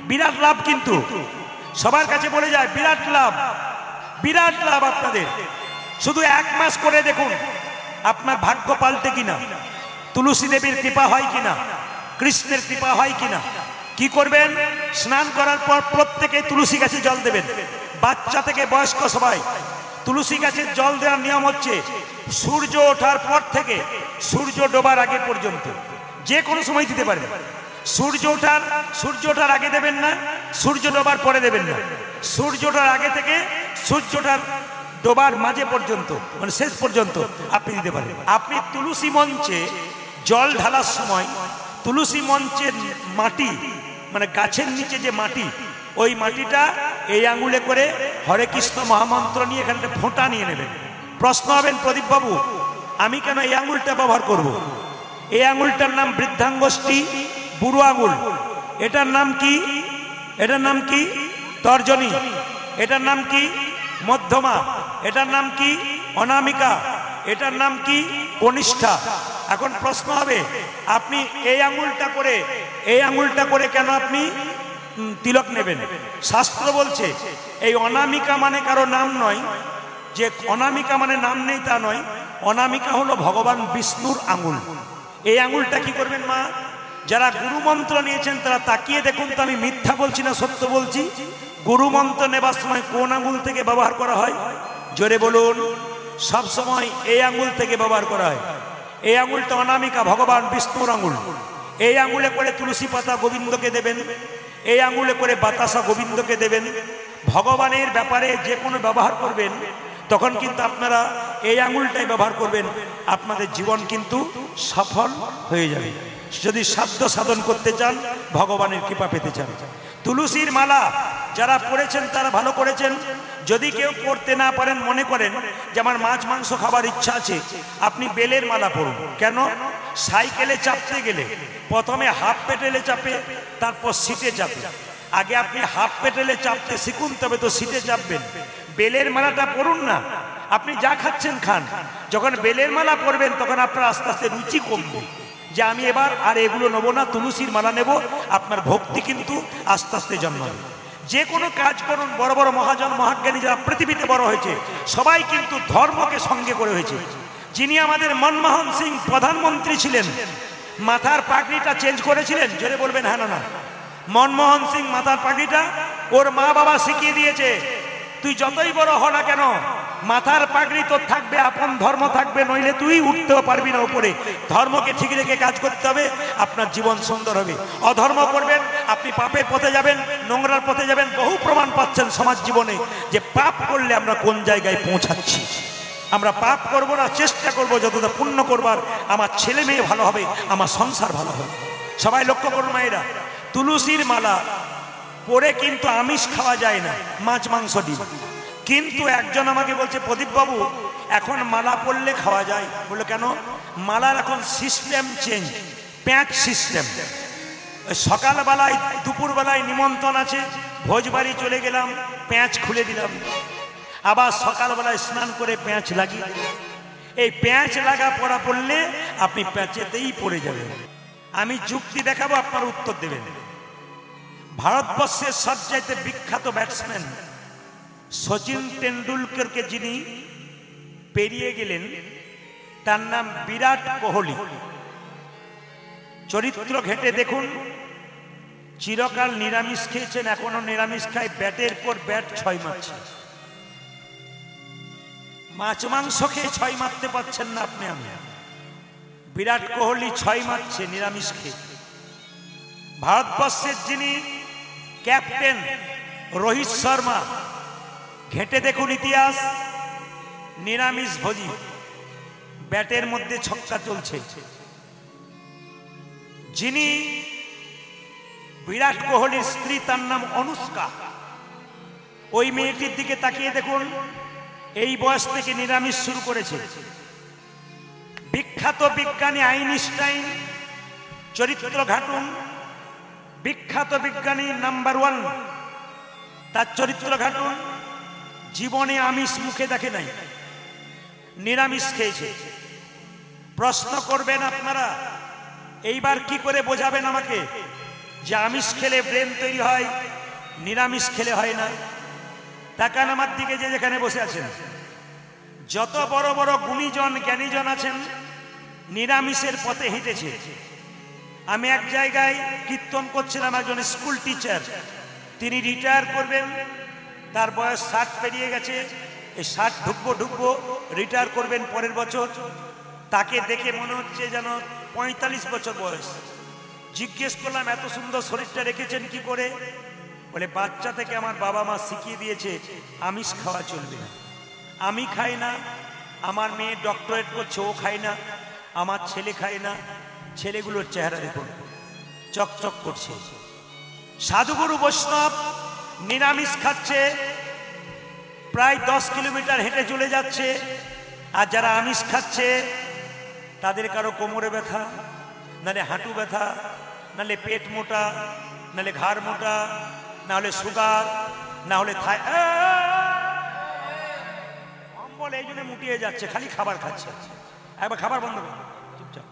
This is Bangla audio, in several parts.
বিরাট লাভ, কিন্তু সবার কাছে বলে যায় বিরাট লাভ, বিরাট লাভ আপনাদের। শুধু 1 মাস করে দেখুন আপনার ভাগ্য পাল্টে কিনা, তুলসী দেবীর কৃপা হয় কিনা, কৃষ্ণের কৃপা হয় কিনা। কি করবেন? স্নান করার পর প্রত্যেকে তুলসী গাছে জল দেবেন, বাচ্চা থেকে বয়স্ক সবাই। তুলসী গাছের জল দেওয়ার নিয়ম হচ্ছে সূর্য ওঠার পর থেকে সূর্য ডোবার আগে পর্যন্ত, যে কোনো সময় দিতে পারেন। সূর্য ওঠার আগে দেবেন না, সূর্য ডোবার পরে দেবেন না। সূর্য ওঠার আগে থেকে সূর্যটার ডোবার মাঝে পর্যন্ত, মানে শেষ পর্যন্ত আপনি দিতে পারেন। আপনি তুলসী মঞ্চে জল ঢালার সময় তুলসী মঞ্চের মাটি, মানে গাছের নিচে যে মাটি, ওই মাটিটা এই আঙুলে করে হরে কৃষ্ণ মহামন্ত্র নিয়ে এখানটা ফোঁটা নিয়ে নেবেন। প্রশ্ন হবেন, প্রদীপ বাবু আমি কেন এই আঙুলটা ব্যবহার করব? এই আঙুলটার নাম বৃদ্ধাঙ্গুষ্ঠী, বুড়ো আঙুল। এটার নাম কি? এটার নাম কি? তর্জনী। এটার নাম কি? মধ্যমা। এটার নাম কি? অনামিকা। এটার নাম কি? কনিষ্ঠা। এখন প্রশ্ন হবে, আপনি এই আঙুলটা করে কেন আপনি তিলক নেবেন? শাস্ত্র বলছে এই অনামিকা মানে কারো নাম নয়, যে অনামিকা মানে নাম নেই তা নয়। অনামিকা হলো ভগবান বিষ্ণুর আঙুল। এই আঙুলটা কি করবেন মা? যারা গুরু মন্ত্র নিয়েছেন তারা তাকিয়ে দেখুন তো আমি মিথ্যা বলছি না সত্য বলছি। গুরু মন্ত্র নেবার সময় কোন আঙুল থেকে ব্যবহার করা হয়? জোরে বলুন। সব সময় এই আঙুল থেকে ব্যবহার করা হয়। এই আঙুলটা অনামিকা, ভগবান বিষ্ণুর আঙুল। এই আঙুলে করে তুলসী পাতা গোবিন্দকে দেবেন, এই আঙুলে করে বাতাসা গোবিন্দকে দেবেন। ভগবানের ব্যাপারে যে কোনো ব্যবহার করবেন তখন কিন্তু আপনারা এই আঙুলটাই ব্যবহার করবেন, আপনাদের জীবন কিন্তু সফল হয়ে যাবে। যদি সাধ্য সাধন করতে চান, ভগবানের কৃপা পেতে চান। তুলসীর মালা যারা পড়েছেন তারা ভালো করেছেন। যদি কেউ পড়তে না পারেন, মনে করেন যে আমার মাছ মাংস খাবার ইচ্ছা আছে, আপনি বেলের মালা পড়ুন। কেন? সাইকেলে চাপতে গেলে প্রথমে হাফ পেডেলে চাপে, তারপর সিটে চাপে। আগে আপনি হাফ পেডেলে চাপতে শিখুন, তবে তো সিটে চাপবেন। বেলের মালাটা পড়ুন না, আপনি যা খাচ্ছেন খান। যখন বেলের মালা পরবেন তখন আপনার আস্তে আস্তে রুচি কমবে, যে আমি এবার আর এগুলো নেবো না, তুলসীর মালা নেব। আপনার ভক্তি কিন্তু আস্তে আস্তে জন্মাবে। যে কোনো কাজ করুন, বড় বড় মহাজন মহাজ্ঞানী যারা পৃথিবীতে বড় হয়েছে সবাই কিন্তু ধর্মকে সঙ্গে করে হয়েছে। যিনি আমাদের মনমোহন সিং প্রধানমন্ত্রী ছিলেন, মাথার পাগড়িটা চেঞ্জ করেছিলেন। জোরে বলবেন হ্যাঁ না না। মনমোহন সিং মাথার পাগড়িটা ওর মা বাবা শিখিয়ে দিয়েছে, তুই যতই বড় হ না কেন মাথার পাগড়ি তোর থাকবে, আপন ধর্ম থাকবে, নইলে তুই উঠতেও পারবি না উপরে। ধর্মকে ঠিক রেখে কাজ করতে হবে, আপনার জীবন সুন্দর হবে। অধর্ম করবেন আপনি পাপের পথে যাবেন, নোংরার পথে যাবেন। বহু প্রমাণ পাচ্ছেন সমাজ জীবনে যে পাপ করলে আমরা কোন জায়গায় পৌঁছাচ্ছি। আমরা পাপ করব না, চেষ্টা করব যতটা পুণ্য করবার, আমার ছেলে মেয়ে ভালো হবে, আমার সংসার ভালো হবে। সবাই লক্ষ্য করুন মায়েরা, তুলসীর মালা পরে কিন্তু আমিষ খাওয়া যায় না, মাছ মাংস ডিম। কিন্তু একজন আমাকে বলছে, প্রদীপ বাবু এখন মালা পরলে খাওয়া যায়। বললো কেন? মালার এখন সিস্টেম চেঞ্জ, প্যাঁচ সিস্টেম। সকালবেলায় দুপুরবেলায় নিমন্ত্রণ আছে, ভোজবাড়ি চলে গেলাম, প্যাঁচ খুলে দিলাম। আবার সকালবেলায় স্নান করে প্যাঁচ লাগিয়ে, এই প্যাঁচ লাগা পড়া পড়লে আপনি প্যাঁচেতেই পড়ে যাবেন। আমি যুক্তি দেখাবো, আপনার উত্তর দেবেন। ভারতবর্ষের সবচাইতে বিখ্যাত ব্যাটসম্যান সচিন তেন্ডুলকরকে যিনি পেরিয়ে গেলেন, তার নাম বিরাট কোহলি। চরিত্র ঘেঁটে দেখুন, চিরকাল নিরামিষ খেয়েছেন, এখনো নিরামিষ খায়, ব্যাটের পর ব্যাট 6 মারছে। মাছ মাংস খেয়ে 6 মারতে পারছেন না আপনি আমি। বিরাট কোহলি 6 মারছে নিরামিষ খেয়ে। ভারতবর্ষের যিনি ক্যাপ্টেন রোহিত শর্মা, ঘেঁটে দেখুন ইতিহাস, নিরামিষ ভোজি, ব্যাটের মধ্যে ছক্কা চলছে। যিনি বিরাট কোহলির স্ত্রী, তার নাম অনুষ্কা। ওই মেয়েটির দিকে তাকিয়ে দেখুন, এই বয়স থেকে নিরামিষ শুরু করেছে। বিখ্যাত বিজ্ঞানী আইনস্টাইন, চরিত্র ঘাটুন। বিখ্যাত বিজ্ঞানী নাম্বার 1, তার চরিত্র ঘাটুন। জীবনে আমিষ মুখে দেখে নাই, নিরামিষ খেয়েছে। প্রশ্ন করবেন আপনারা, এইবার কি করে বোঝাবেন আমাকে? যে আমিষ খেলে ব্রেন তৈরি হয়, নিরামিষ খেলে হয় না। তাকান আমার দিকে, যে যেখানে বসে আছেন, যত বড় বড় গুণীজন জ্ঞানীজন আছেন নিরামিষের পথে হেঁটেছে। আমি এক জায়গায় কীর্তন করছিলাম, একজন স্কুল টিচার, তিনি রিটায়ার করবেন, তার বয়স 60 পেরিয়ে গেছে, এই 60 ঢুকবো রিটায়ার করবেন পরের বছর। তাকে দেখে মনে হচ্ছে যেন 45 বছর বয়স। জিজ্ঞেস করলাম, এত সুন্দর শরীরটা রেখেছেন কি করে? বলে, বাচ্চা থেকে আমার বাবা মা শিখিয়ে দিয়েছে আমিষ খাওয়া চলবে না। আমি খাই না, আমার মেয়ে ডক্টরেট করছে, ও খায় না, আমার ছেলে খায় না। ছেলেগুলোর চেহারা দেখুন, চকচক করছে। সাধুগুরু বৈষ্ণব নিরামিষ খাচ্ছে, প্রায় 10 কিলোমিটার হেঁটে চলে যাচ্ছে। আর যারা আমিষ খাচ্ছে তাদের কারো কোমরে ব্যথা, নালে হাঁটু ব্যথা, নালে পেট মোটা, নালে ঘাড় মোটা, না হলে সুগার, না হলে অম্বল, এই জন্য মুটিয়ে যাচ্ছে, খালি খাবার খাচ্ছে। একবার খাবার বন্ধ করুন, চুপচাপ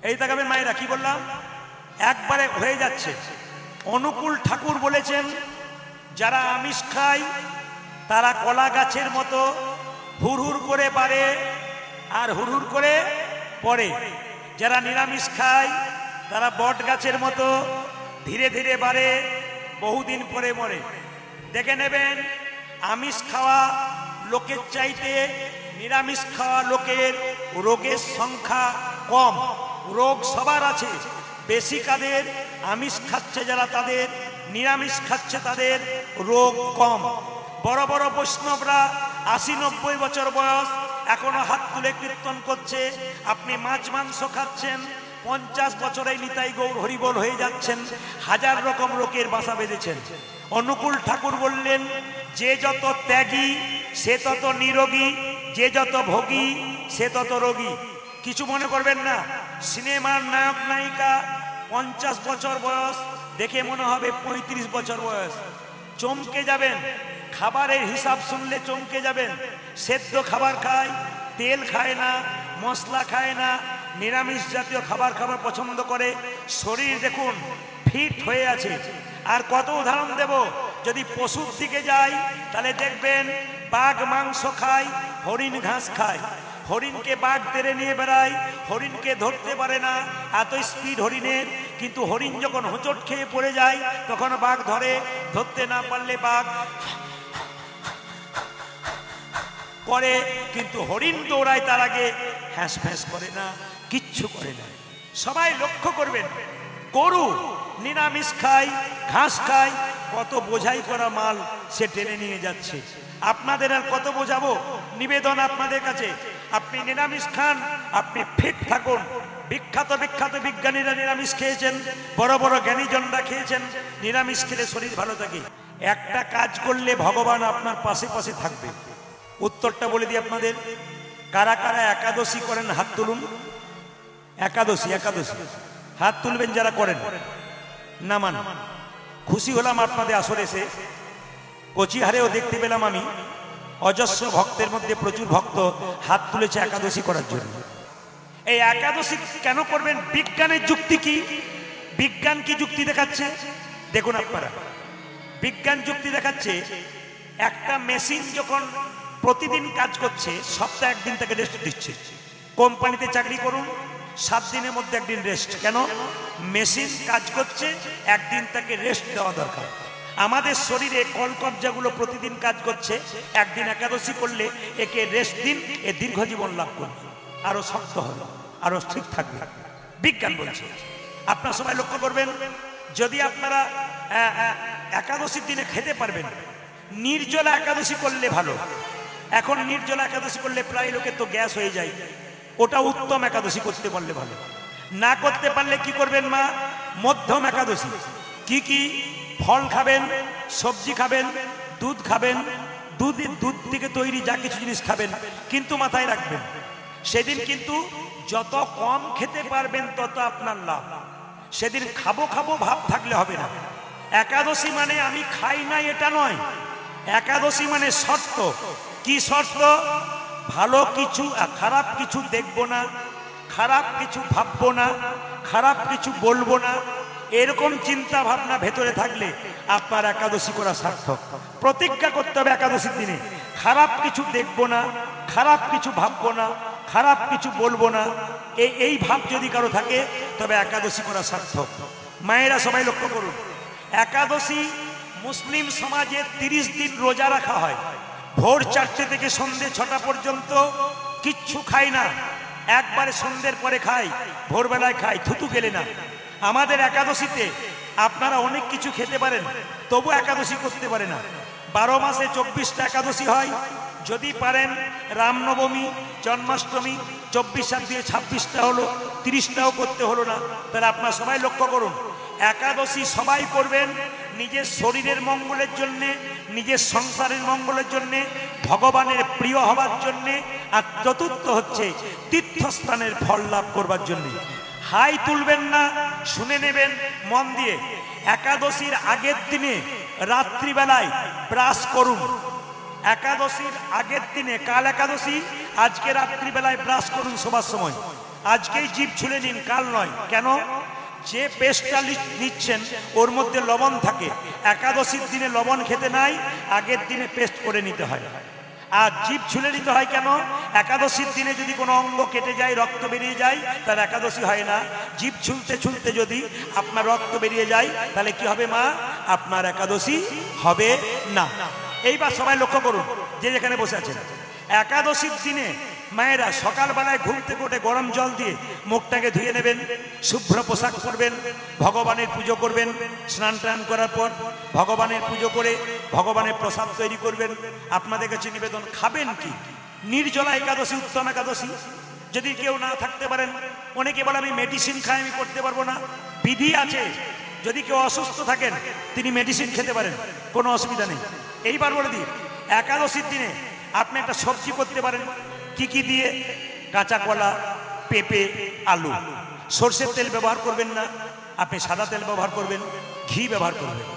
এই তাকাবেন। মায়েরা কি বললাম, একবারে হয়ে যাচ্ছে। অনুকূল ঠাকুর বলেছেন, যারা আমিষ খায় তারা কলা গাছের মতো হুড়হুড় করে বাড়ে আর হুড়হুড় করে পড়ে। যারা নিরামিষ খায় তারা বট গাছের মতো ধীরে ধীরে বাড়ে, বহুদিন পরে মরে। দেখে নেবেন, আমিষ খাওয়া লোকের চাইতে নিরামিষ খাওয়া লোকের রোগের সংখ্যা কম। রোগ সবার আছে, বেশি কাদের আমিষ খাচ্ছে যারা, তাদের নিরামিষ খাচ্ছে তাদের রোগ কম। বড় বড় বৈষ্ণবরা 80-90 বছর বয়স এখনো হাত তুলে কীর্তন করছে। আপনি মাছ মাংস খাচ্ছেন, 50 বছরেই নিতাই গৌর হরিবল হয়ে যাচ্ছেন, হাজার রকম রোগের বাসা বেঁধেছেন। অনুকূল ঠাকুর বললেন, যে যত ত্যাগী সে তত নিরোগী, যে যত ভোগী সে তত রোগী। কিছু মনে করবেন না, সিনেমার নায়ক নায়িকা 50 বছর বয়স, দেখে মনে হবে 35 বছর বয়স। চমকে যাবেন, খাবারের হিসাব শুনলে চমকে যাবেন। সেদ্ধ খাবার খায়, তেল খায় না, মশলা খায় না, নিরামিষ জাতীয় খাবার পছন্দ করে। শরীর দেখুন ফিট হয়ে আছে। আর কত উদাহরণ দেব, যদি পশুর দিকে যাই তাহলে দেখবেন বাঘ মাংস খায়, হরিণ ঘাস খায়। হরিণকে বাঘ তেড়ে নিয়ে বেড়ায়, হরিণকে ধরতে পারে না, এত স্পিড হরিণের। কিন্তু হরিণ যখন হোঁচট খেয়ে পড়ে যায় তখন বাঘ ধরে, ধরতে না পারলে বাঘ করে, কিন্তু হরিণ দৌড়ায় তার আগে হ্যাঁস ফ্যাঁস করে না, কিচ্ছু করে না। সবাই লক্ষ্য করবেন, গরু নিরামিষ খায়, ঘাস খায়, কত বোঝাই করা মাল সে টেনে নিয়ে যাচ্ছে। আপনাদের আর কত বোঝাবো? নিবেদন আপনাদের কাছে, আপনি নিরামিষ খান, আপনি ফিট থাকুন। বিখ্যাত বিখ্যাত বিজ্ঞানীরা নিরামিষ খেয়েছেন, বড় বড় জ্ঞানীজনরা খেয়েছেন। নিরামিষ খেলে শরীর ভালো থাকে। একটা কাজ করলে ভগবান আপনার পাশে পাশে থাকবে। উত্তরটা বলে দিই আপনাদের, কারা কারা একাদশী করেন হাত তুলুন। একাদশী হাত তুলবেন যারা করেন। নামান, খুশি হলাম আপনাদের আসরে এসে। কোচিহারেও দেখতে পেলাম আমি অজস্র ভক্তের মধ্যে প্রচুর ভক্ত হাত তুলেছে একাদশী করার জন্য। এই একাদশী কেন করবেন? বিজ্ঞানের যুক্তি কি? বিজ্ঞান কি যুক্তি দেখাচ্ছে দেখুন আপনারা। বিজ্ঞান যুক্তি দেখাচ্ছে, একটা মেশিন যখন প্রতিদিন কাজ করছে, সপ্তাহে একদিন তাকে রেস্ট দিচ্ছে। কোম্পানিতে চাকরি করুন, 7 দিনের মধ্যে একদিন রেস্ট। কেন? মেশিন কাজ করছে, একদিন তাকে রেস্ট দেওয়া দরকার। আমাদের শরীরে কলকবজাগুলো প্রতিদিন কাজ করছে, একদিন একাদশী করলে একে রেস্ট দিন, এ দীর্ঘ জীবন লাভ করবে, আরো শক্ত হবে, আরো ঠিক থাকবে। বিজ্ঞান বলছে। আপনারা সবাই লক্ষ্য করবেন, যদি আপনারা একাদশীর দিনে খেতে পারবেন, নির্জলা একাদশী করলে ভালো। এখন নির্জলা একাদশী করলে প্রায় লোকের তো গ্যাস হয়ে যায়, ওটা উত্তম একাদশী করতে পারলে ভালো। না করতে পারলে কি করবেন মা? মধ্যম একাদশী। কি কি? ফল খাবেন, সবজি খাবেন, দুধ খাবেন, দুধ থেকে তৈরি যা কিছু জিনিস খাবেন। কিন্তু মাথায় রাখবেন, সেদিন কিন্তু যত কম খেতে পারবেন তত আপনার লাভ। সেদিন খাবো খাবো ভাব থাকলে হবে না। একাদশী মানে আমি খাই না এটা নয়, একাদশী মানে শর্ত। কি শর্ত? ভালো কিছু খারাপ কিছু দেখবো না, খারাপ কিছু ভাববো না, খারাপ কিছু বলবো না। এরকম চিন্তা ভাবনা ভেতরে থাকলে আপনার একাদশী করা সার্থক। প্রতিজ্ঞা করতে হবে একাদশীর দিনে খারাপ কিছু দেখবো না, খারাপ কিছু ভাববো না, খারাপ কিছু বলবো না। এই ভাব যদি কারো থাকে তবে একাদশী করা সার্থক। মায়েরা সবাই লক্ষ্য করুন, একাদশী মুসলিম সমাজে 30 দিন রোজা রাখা হয়। ভোর 4টে থেকে সন্ধ্যে 6টা পর্যন্ত কিচ্ছু খাই না, একবারে সন্ধ্যের পরে খাই, ভোরবেলায় খাই, থুতু গেলে না। আমাদের একাদশীতে আপনারা অনেক কিছু খেতে পারেন, তবু একাদশী করতে পারে না। 12 মাসে 24টা একাদশী হয়। যদি পারেন রামনবমী, জন্মাষ্টমী, 24 দিয়ে 26টা হলো, 30টাও করতে হলো না। তাহলে আপনারা সবাই লক্ষ্য করুন, একাদশী সবাই করবেন নিজের শরীরের মঙ্গলের জন্যে, নিজের সংসারের মঙ্গলের জন্যে, ভগবানের প্রিয় হবার জন্যে, আর চতুর্থ হচ্ছে তীর্থস্থানের ফল লাভ করবার জন্যে। হাই তুলবেন না, শুনে নেবেন মন দিয়ে। একাদশীর আগের দিনে রাত্রিবেলায় ব্রাশ করুন। একাদশীর আগের দিনে, কাল একাদশী, আজকে রাত্রিবেলায় ব্রাশ করুন শোবার সময়। আজকেই জিভ ছুলে নিন, কাল নয়। কেন? যে পেস্টটা নিচ্ছেন ওর মধ্যে লবণ থাকে। একাদশীর দিনে লবণ খেতে নাই, আগের দিনে পেস্ট করে নিতে হয়। আর জিভ ছুলে নিতে হয় কেন? একাদশীর দিনে যদি কোনো অঙ্গ কেটে যায়, রক্ত বেরিয়ে যায়, তাহলে একাদশী হয় না। জিভ ছুলতে ছুলতে যদি আপনার রক্ত বেরিয়ে যায়, তাহলে কি হবে মা? আপনার একাদশী হবে না। এইবার সবাই লক্ষ্য করুন, যে যেখানে বসে আছেন, একাদশীর দিনে মায়েরা সকালবেলায় ঘুম থেকে উঠে গরম জল দিয়ে মুখটাকে ধুয়ে নেবেন, শুভ্র পোশাক পরবেন, ভগবানের পুজো করবেন। স্নান টান করার পর ভগবানের পুজো করে ভগবানের প্রসাদ তৈরি করবেন। আপনাদের কাছে নিবেদন, খাবেন কি? নির্জলা একাদশী উত্তম একাদশী। যদি কেউ না থাকতে পারেন, অনেকে বলে আমি মেডিসিন খাই, আমি করতে পারবো না। বিধি আছে, যদি কেউ অসুস্থ থাকেন তিনি মেডিসিন খেতে পারেন, কোনো অসুবিধা নেই। এইবার বলে দিই, একাদশীর দিনে আপনি একটা সবজি করতে পারেন। কি কি দিয়ে? কাঁচা কলা, পেঁপে, আলু। সরষের তেল ব্যবহার করবেন না, আপনি সাদা তেল ব্যবহার করবেন, ঘি ব্যবহার করবেন।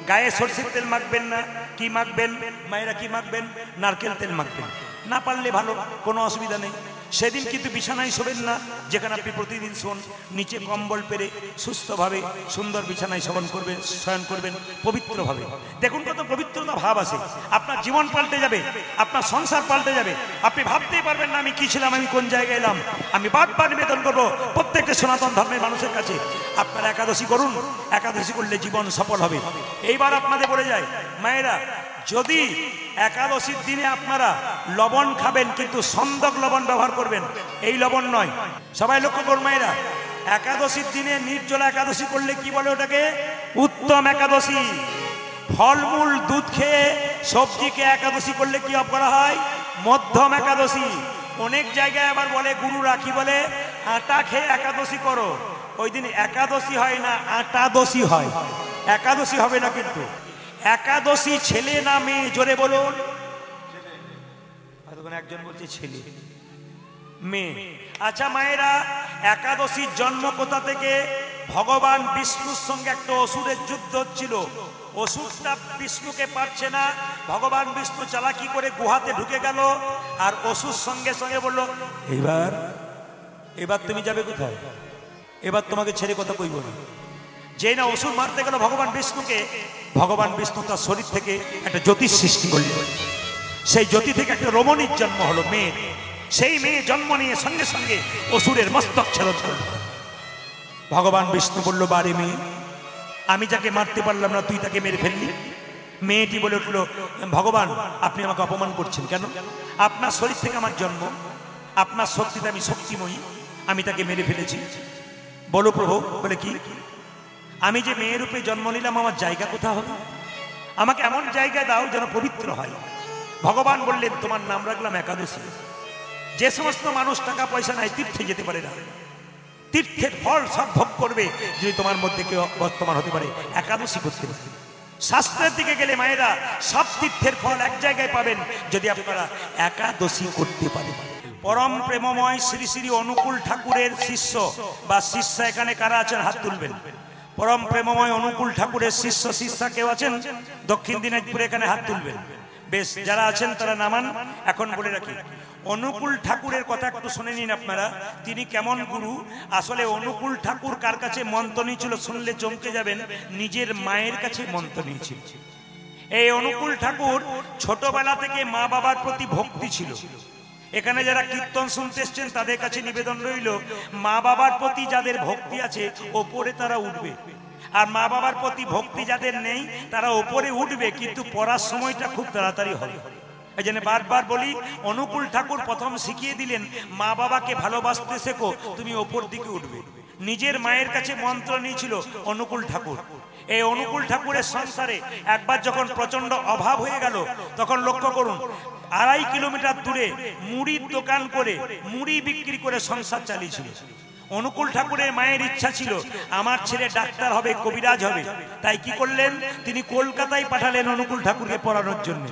গায়ে সরষের তেল মাখবেন না। কি মাখবেন মায়েরা? কি মাখবেন? নারকেল তেল মাখবেন। না পারলে ভালো, কোনো অসুবিধা নেই। সেদিন কিন্তু বিছানায় শোবেন না, যেখানে আপনি প্রতিদিন শোন। নিচে কম্বল পেরে সুস্থভাবে সুন্দর বিছানায় শয়ন করবেন পবিত্রভাবে। দেখুন কত পবিত্রতা ভাব আসে, আপনার জীবন পাল্টে যাবে, আপনার সংসার পাল্টে যাবে। আপনি ভাবতেই পারবেন না আমি কি ছিলাম, আমি কোন জায়গায় এলাম। আমি বারবার নিবেদন করবো প্রত্যেকটা সনাতন ধর্মের মানুষের কাছে, আপনারা একাদশী করুন। একাদশী করলে জীবন সফল হবে। এইবার আপনাদের বলে যায় মায়েরা, যদি একাদশীর দিনে আপনারা লবণ খাবেন, কিন্তু সন্দক লবণ ব্যবহার করবেন, এই লবণ নয়। সবাই লক্ষ্য করুন মায়েরা, একাদশীর দিনে নির্জলা একাদশী করলে কি বলে ওটাকে? উত্তম একাদশী। ফলমূল, দুধ খেয়ে, সবজিকে একাদশী করলে কি করা হয়? মধ্যম একাদশী। অনেক জায়গায় আবার বলে গুরুরা, কি বলে? আটা খেয়ে একাদশী করো। ওই দিন একাদশী হয় না, আটাদশী হয়। একাদশী হবে না কিন্তু। একাদশী ছেলে না মেয়ে? জোরে বলুন। একজন বলছে ছেলে, মেয়ে। আচ্ছা মায়েরা, একাদশীর জন্ম কোথা থেকে? ভগবান বিষ্ণুর সঙ্গে একটা অসুরের যুদ্ধ হচ্ছিল। অসুরটা বিষ্ণুকে পারছে না, ভগবান বিষ্ণু চালাকি করে গুহাতে ঢুকে গেল। আর অসুর সঙ্গে সঙ্গে বলল, এবার তুমি যাবে কোথায়? এবার তোমাকে ছেড়ে কথা কইব না। যে না অসুর মারতে গেল ভগবান বিষ্ণুকে, ভগবান বিষ্ণু তার শরীর থেকে একটা জ্যোতির সৃষ্টি করলেন। সেই জ্যোতি থেকে একটা রমণীর জন্ম হলো, মেয়ে। সেই মেয়ে জন্ম নিয়ে সঙ্গে সঙ্গে অসুরের মস্তক ছেদন করল। ভগবান বিষ্ণু বলল, বারে মেয়ে, আমি যাকে মারতে পারলাম না তুই তাকে মেরে ফেললি। মেয়েটি বলে উঠল, ভগবান আপনি আমাকে অপমান করছেন কেন? আপনার শরীর থেকে আমার জন্ম, আপনার শক্তিতে আমি শক্তিময়ী, আমি তাকে মেরে ফেলেছি। বলো প্রভু। বলে কি? আমি যে মেয়ের রূপে জন্ম নিলাম, আমার জায়গা কোথা হবে? আমাকে এমন জায়গায় দাও যেন পবিত্র হয়। ভগবান বললেন, তোমার নাম রাখলাম একাদশী। যে সমস্ত মানুষ টাকা পয়সা নাই, তীর্থে যেতে পারে না, তীর্থের ফল সব ভোগ করবে যদি তোমার মধ্যে কেউ বর্তমান হতে পারে একাদশী করতে পারে। শাস্ত্রের দিকে গেলে মায়েরা সব তীর্থের ফল এক জায়গায় পাবেন যদি আপনারা একাদশী করতে পারেন। পরম প্রেমময় শ্রী শ্রী অনুকূল ঠাকুরের শিষ্য বা শিষ্যা এখানে কারা আছেন? হাত তুলবেন। পরম প্রেমময় অনুকূল ঠাকুরের শিষ্য শিষ্যা কেউ আছেন দক্ষিণ দিনাজপুরে? এখানে হাত তুলবেন। বেশ, যারা আছেন তারা নামান। এখন বলে রাখি, অনুকূল ঠাকুরের কথা একটু শুনে নিন আপনারা, তিনি কেমন গুরু। আসলে অনুকূল ঠাকুর কার কাছে মন্ত্র নিয়েছিল শুনলে চমকে যাবেন, নিজের মায়ের কাছে মন্ত্র নিয়েছিল। এই অনুকূল ঠাকুর ছোটবেলা থেকে মা বাবার প্রতি ভক্তি ছিল। এখানে যারা কীর্তন শুনতে এসছেন তাদের কাছে নিবেদন রইল, মা বাবার প্রতি যাদের ভক্তি আছে ওপরে তারা উঠবে, আর মা বাবার প্রতি ভক্তি যাদের নেই তারা ওপরে উঠবে, কিন্তু পড়ার সময়টা খুব তাড়াতাড়ি হবে। এই জন্য বারবার বলি, অনুকূল ঠাকুর প্রথম শিখিয়ে দিলেন মা বাবাকে ভালোবাসতে শেখো, তুমি ওপর দিকে উঠবে। নিজের মায়ের কাছে মন্ত্র নিয়েছিল অনুকূল ঠাকুর। এই অনুকূল ঠাকুরের সংসারে একবার যখন প্রচন্ড অভাব হয়ে গেল, তখন লক্ষ্য করুন 2.5 কিলোমিটার দূরে মুড়ির দোকান করে মুড়ি বিক্রি করে সংসার চালিয়েছিল। অনুকূল ঠাকুরের মায়ের ইচ্ছা ছিল আমার ছেলে ডাক্তার হবে, কবিরাজ হবে, তাই কি করলেন, তিনি কলকাতায় পাঠালেন অনুকূল ঠাকুরকে পড়ানোর জন্য।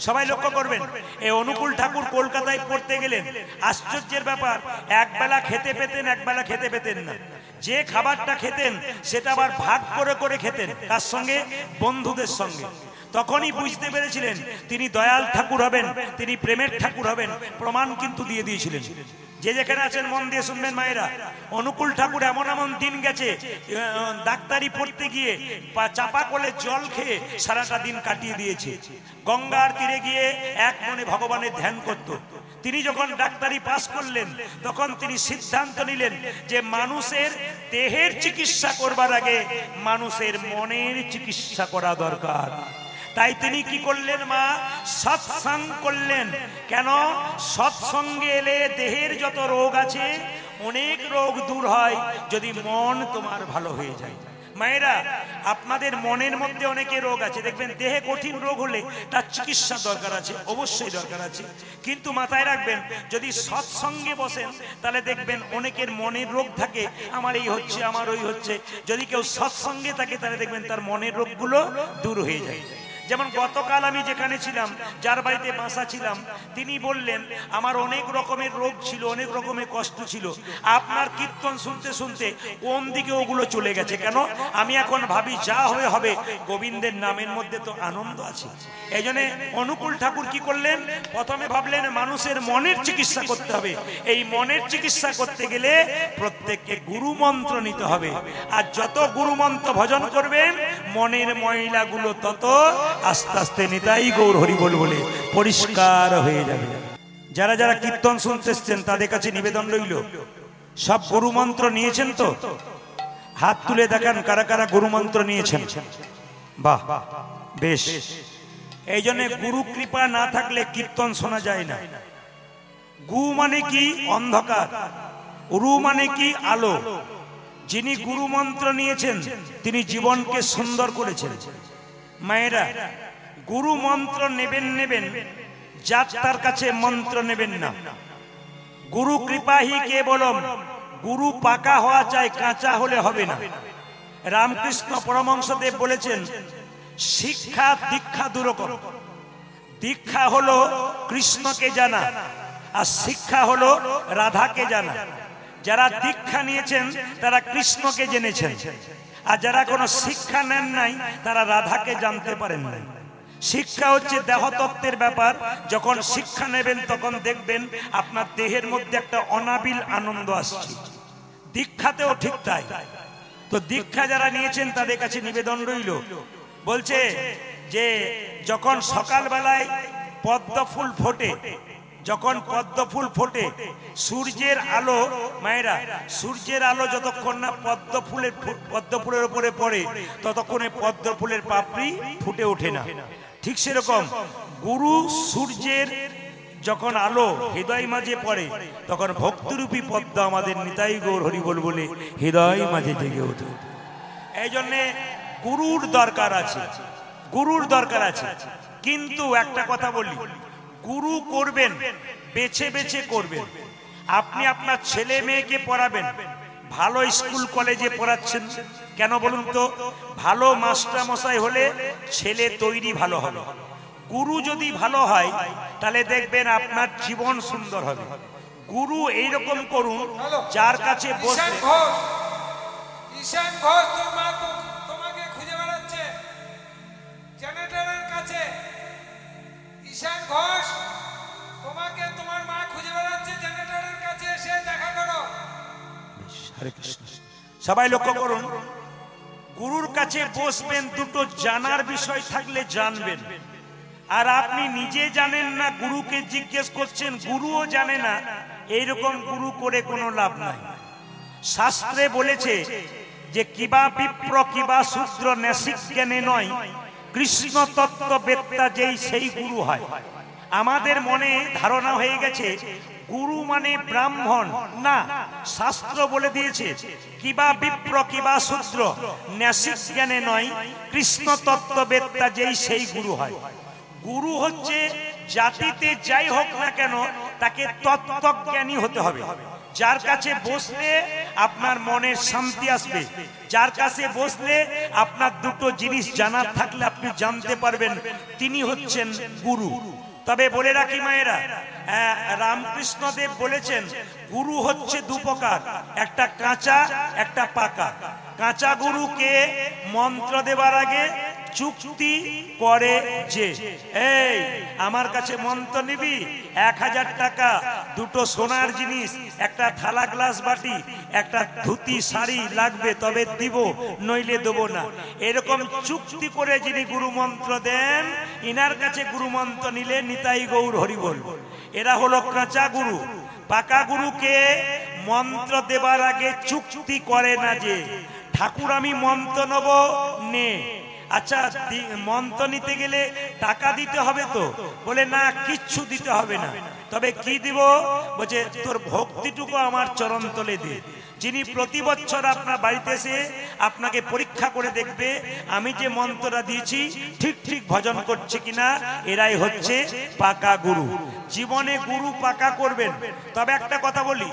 সবাই লক্ষ্য করবেন, এই অনুকূল ঠাকুর কলকাতায় পড়তে গেলেন, আশ্চর্যের ব্যাপার, একবেলা খেতে পেতেন, একবেলা খেতে পেতেন না। যে খাবারটা খেতেন সেটা আবার ভাগ করে করে খেতেন, কার সঙ্গে, বন্ধুদের সঙ্গে। তখনই বুঝতে পেরেছিলেন তিনি দয়াল ঠাকুর হবেন, তিনি প্রেমের ঠাকুর হবেন। প্রমাণ কিন্তু দিয়ে দিয়েছিলেন। যে যেখানে আছেন মন দিয়ে শুনবেন মায়েরা, অনুকূল ঠাকুর এমন এমন দিন গেছে, ডাক্তারি পড়তে গিয়ে চাপা কলে জল খেয়ে সারাটা দিন কাটিয়ে দিয়েছে। গঙ্গার তীরে গিয়ে এক মনে ভগবানের ধ্যান করত। তিনি যখন ডাক্তারি পাস করলেন তখন তিনি সিদ্ধান্ত নিলেন যে মানুষের দেহের চিকিৎসা করবার আগে মানুষের মনের চিকিৎসা করা দরকার। তাই তিনি কি করলেন, মা সৎসঙ্গ করলেন। কেন? সৎসঙ্গে এলে দেহের যত রোগ আছে অনেক রোগ দূর হয় যদি মন তোমার ভালো হয়ে যায়। মায়েরা, আপনাদের মনের মধ্যে অনেকে রোগ আছে, দেখবেন দেহে কঠিন রোগ হলে তার চিকিৎসা দরকার আছে, অবশ্যই দরকার আছে। কিন্তু মাথায় রাখবেন, যদি সৎসঙ্গে বসেন তাহলে দেখবেন অনেকের মনের রোগ থাকে, আমার এই হচ্ছে, আমার ওই হচ্ছে। যদি কেউ সৎসঙ্গে থাকে তাহলে দেখবেন তার মনের রোগগুলো দূর হয়ে যায়। যেমন গতকাল আমি যেখানে ছিলাম, যার বাড়িতে বাসা ছিলাম, তিনি বললেন আমার অনেক রকমের রোগ ছিল, অনেক রকমের কষ্ট ছিল, আপনার কীর্তন শুনতে শুনতে কোন দিকে ওগুলো চলে গেছে। কেন? আমি এখন ভাবি যা হবে হবে, গোবিন্দের নামের মধ্যে তো আনন্দ আছে। এই জন্য অনুকূল ঠাকুর কি করলেন, প্রথমে ভাবলেন মানুষের মনের চিকিৎসা করতে হবে। এই মনের চিকিৎসা করতে গেলে প্রত্যেককে গুরু মন্ত্র নিতে হবে, আর যত গুরু মন্ত্র ভজন করবেন মনের ময়লাগুলো তত আস্তে আস্তে নিতাই গৌর হরি বল বলে পরিষ্কার হয়ে যাবে। যারা যারা কীর্তন শুনতে এসছেন তাদের কাছে নিবেদন রইল, সব গুরু মন্ত্র নিয়েছেন তো? হাত তুলে দেখান কারা কারা গুরু মন্ত্র নিয়েছেন। বাহ, বেশ। এই জন্য গুরু কৃপা না থাকলে কীর্তন শোনা যায় না। গু মানে কি? অন্ধকার। রু মানে কি? আলো। যিনি গুরু মন্ত্র নিয়েছেন তিনি জীবনকে সুন্দর করেছেন। মায়েরা, গুরু মন্ত্র নেবেন নেবেন, যাত্রার কাছে মন্ত্র নেবেন না। গুরু কৃপাহি কেবলম, গুরু পাকা হওয়া চাই, কাঁচা হলে হবে না। রামকৃষ্ণ পরমহংসদেব বলেছেন শিক্ষা দীক্ষা দুরকম। দীক্ষা হলো কৃষ্ণকে জানা, আর শিক্ষা হলো রাধাকে জানা। যারা দীক্ষা নিয়েছেন তারা কৃষ্ণকে জেনেছেন, আর যারা কোনো শিক্ষা নেন নাই তারা রাধাকে জানতে পারেন নাই। শিক্ষা হচ্ছে দেহতত্ত্বের ব্যাপার। যখন শিক্ষা নেবেন তখন দেখবেন আপনার দেহের মধ্যে একটা অনাবিল আনন্দ আসছে। দীক্ষাতেও ঠিক তাই। তো দীক্ষা যারা নিয়েছেন তাদের কাছে নিবেদন রইল, বলছে যে যখন সকালবেলায় পদ্ম ফুল ফোটে, যখন পদ্ম ফুল ফোটে সূর্যের আলো, মায়েরা সূর্যের আলো যতক্ষণ না পদ্ম ফুলের উপরে পড়ে ততক্ষণে পদ্ম ফুলের পাপড়ি ফুটে ওঠে না। ঠিক সেরকম গুরু সূর্যের যখন আলো হৃদয় মাঝে পড়ে তখন ভক্তিরূপী পদ্ম আমাদের নিতাই গৌর হরি বল বলে হৃদয় মাঝে জেগে ওঠে। এই জন্যে গুরুর দরকার আছে, গুরুর দরকার আছে। কিন্তু একটা কথা বলি, গুরু করবেন বেছে বেছে করবেন। আপনি আপনার ছেলে মেয়েকে পড়াবেন, ভালো স্কুল কলেজে পড়াচ্ছেন কেন বলুন তো? ভালো মাস্টার মশাই হলে ছেলে তৈরি ভালো হবে। গুরু যদি ভালো হয় তাহলে দেখবেন আপনার জীবন সুন্দর হবে। গুরু এইরকম করুন যার কাছে বসে। ঈশান ঘোষ তোর মা তোমাকে খুঁজে বেড়াচ্ছে জেনারেটরের কাছে। ঈশান ঘোষ তোমাকে তোমার মা খুঁজে হরে কৃষ্ণ। সবাই লক্ষ্য করুন, গুরুর কাছে বসবেন, দুটো জানার বিষয় থাকলে জানবেন। আর আপনি নিজে জানেন না, গুরুকে জিজ্ঞেস করছেন, গুরুও জানে না, এইরকম গুরু করে কোনো লাভ নাই। শাস্ত্রে বলেছে যে কিবা বিপ্র কিবা শূদ্র নেশিক জ্ঞানে নয়, কৃষ্ণ তত্ত্ব বেত্তা যেই সেই গুরু হয়। আমাদের মনে ধারণা হয়ে গেছে গুরু মানে ব্রাহ্মণ, না, শাস্ত্র বলে দিয়েছে কিবা বিপ্র কিবা শূদ্র নেশিক জ্ঞানে নয়, কৃষ্ণ তত্ত্ব বেত্তা যেই সেই গুরু হয়। গুরু হচ্ছে জাতিতে যাই হোক না কেন তাকে তত্ত্বজ্ঞানী হতে হবে। যার কাছে বসলে আপনার মনের শান্তি আসবে, যার কাছে বসলে আপনার দুটো জিনিস জানার থাকলে আপনি জানতে পারবেন, তিনি হচ্ছেন গুরু। তবে বলে রাখি মায়েরা, রামকৃষ্ণ দেব বলেছেন গুরু হচ্ছে দু প্রকার, একটা কাঁচা একটা পাকা। কাঁচা গুরুকে মন্ত্র দেবার আগে চুক্তি করে যে, এই আমার কাছে মন্ত্র নিবি, 1000 টাকা, দুটো সোনার জিনিস, একটা থালা গ্লাস বাটি, একটা ধুতি শাড়ি লাগবে, তবে দিব, নইলে দেবো না। এরকম চুক্তি করে যিনি গুরু মন্ত্র দেন, ইনার কাছে গুরু মন্ত্র নিলে নিতাই গৌর হরিবল। এরা হলো কাঁচা গুরু। পাকা গুরুকে মন্ত্র দেবার আগে চুক্তি করে না যে, ঠাকুর আমি মন্ত্র নেব, নে। আচ্ছা, মন্ত্র নিতে গেলে টাকা দিতে হবে তো? বলে না, কিচ্ছু দিতে হবে না। তবে কি দিব? বলছে তোর ভক্তিটুকু আমার চরণ তলে দে। যিনি প্রতি বছর আপনার বাড়িতে এসে আপনাকে পরীক্ষা করে দেখবে আমি যে মন্ত্রটা দিয়েছি ঠিক ঠিক ভজন করছে কিনা, এরাই হচ্ছে পাকা গুরু। জীবনে গুরু পাকা করবেন। তবে একটা কথা বলি,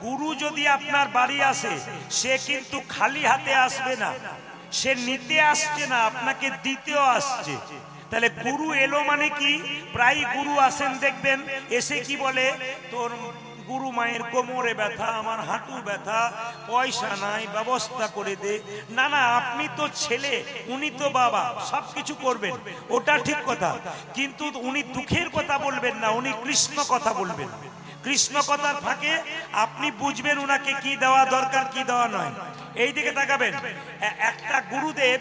গুরু যদি আপনার বাড়ি আসে, সে কিন্তু খালি হাতে আসবে না, সে নিতে আসছে না, আপনাকে দিতেও আসছে। তাহলে গুরু এলো মানে কি? প্রায় গুরু আসেন দেখবেন, এসে কি বলে, তোর গুরু মায়ের কোমরে ব্যথা, আমার হাঁটু ব্যথা, পয়সা নাই, ব্যবস্থা করে দে। না না, আপনি তো ছেলে, উনি তো বাবা, সবকিছু করবেন, ওটা ঠিক কথা, কিন্তু উনি দুঃখের কথা বলবেন না, উনি কৃষ্ণ কথা বলবেন। কৃষ্ণ কথার ফাঁকে আপনি বুঝবেন ওনাকে কি দেওয়া দরকার, কি দেওয়া নয়। এই দিকে তাকাবেন, একটা গুরুদেব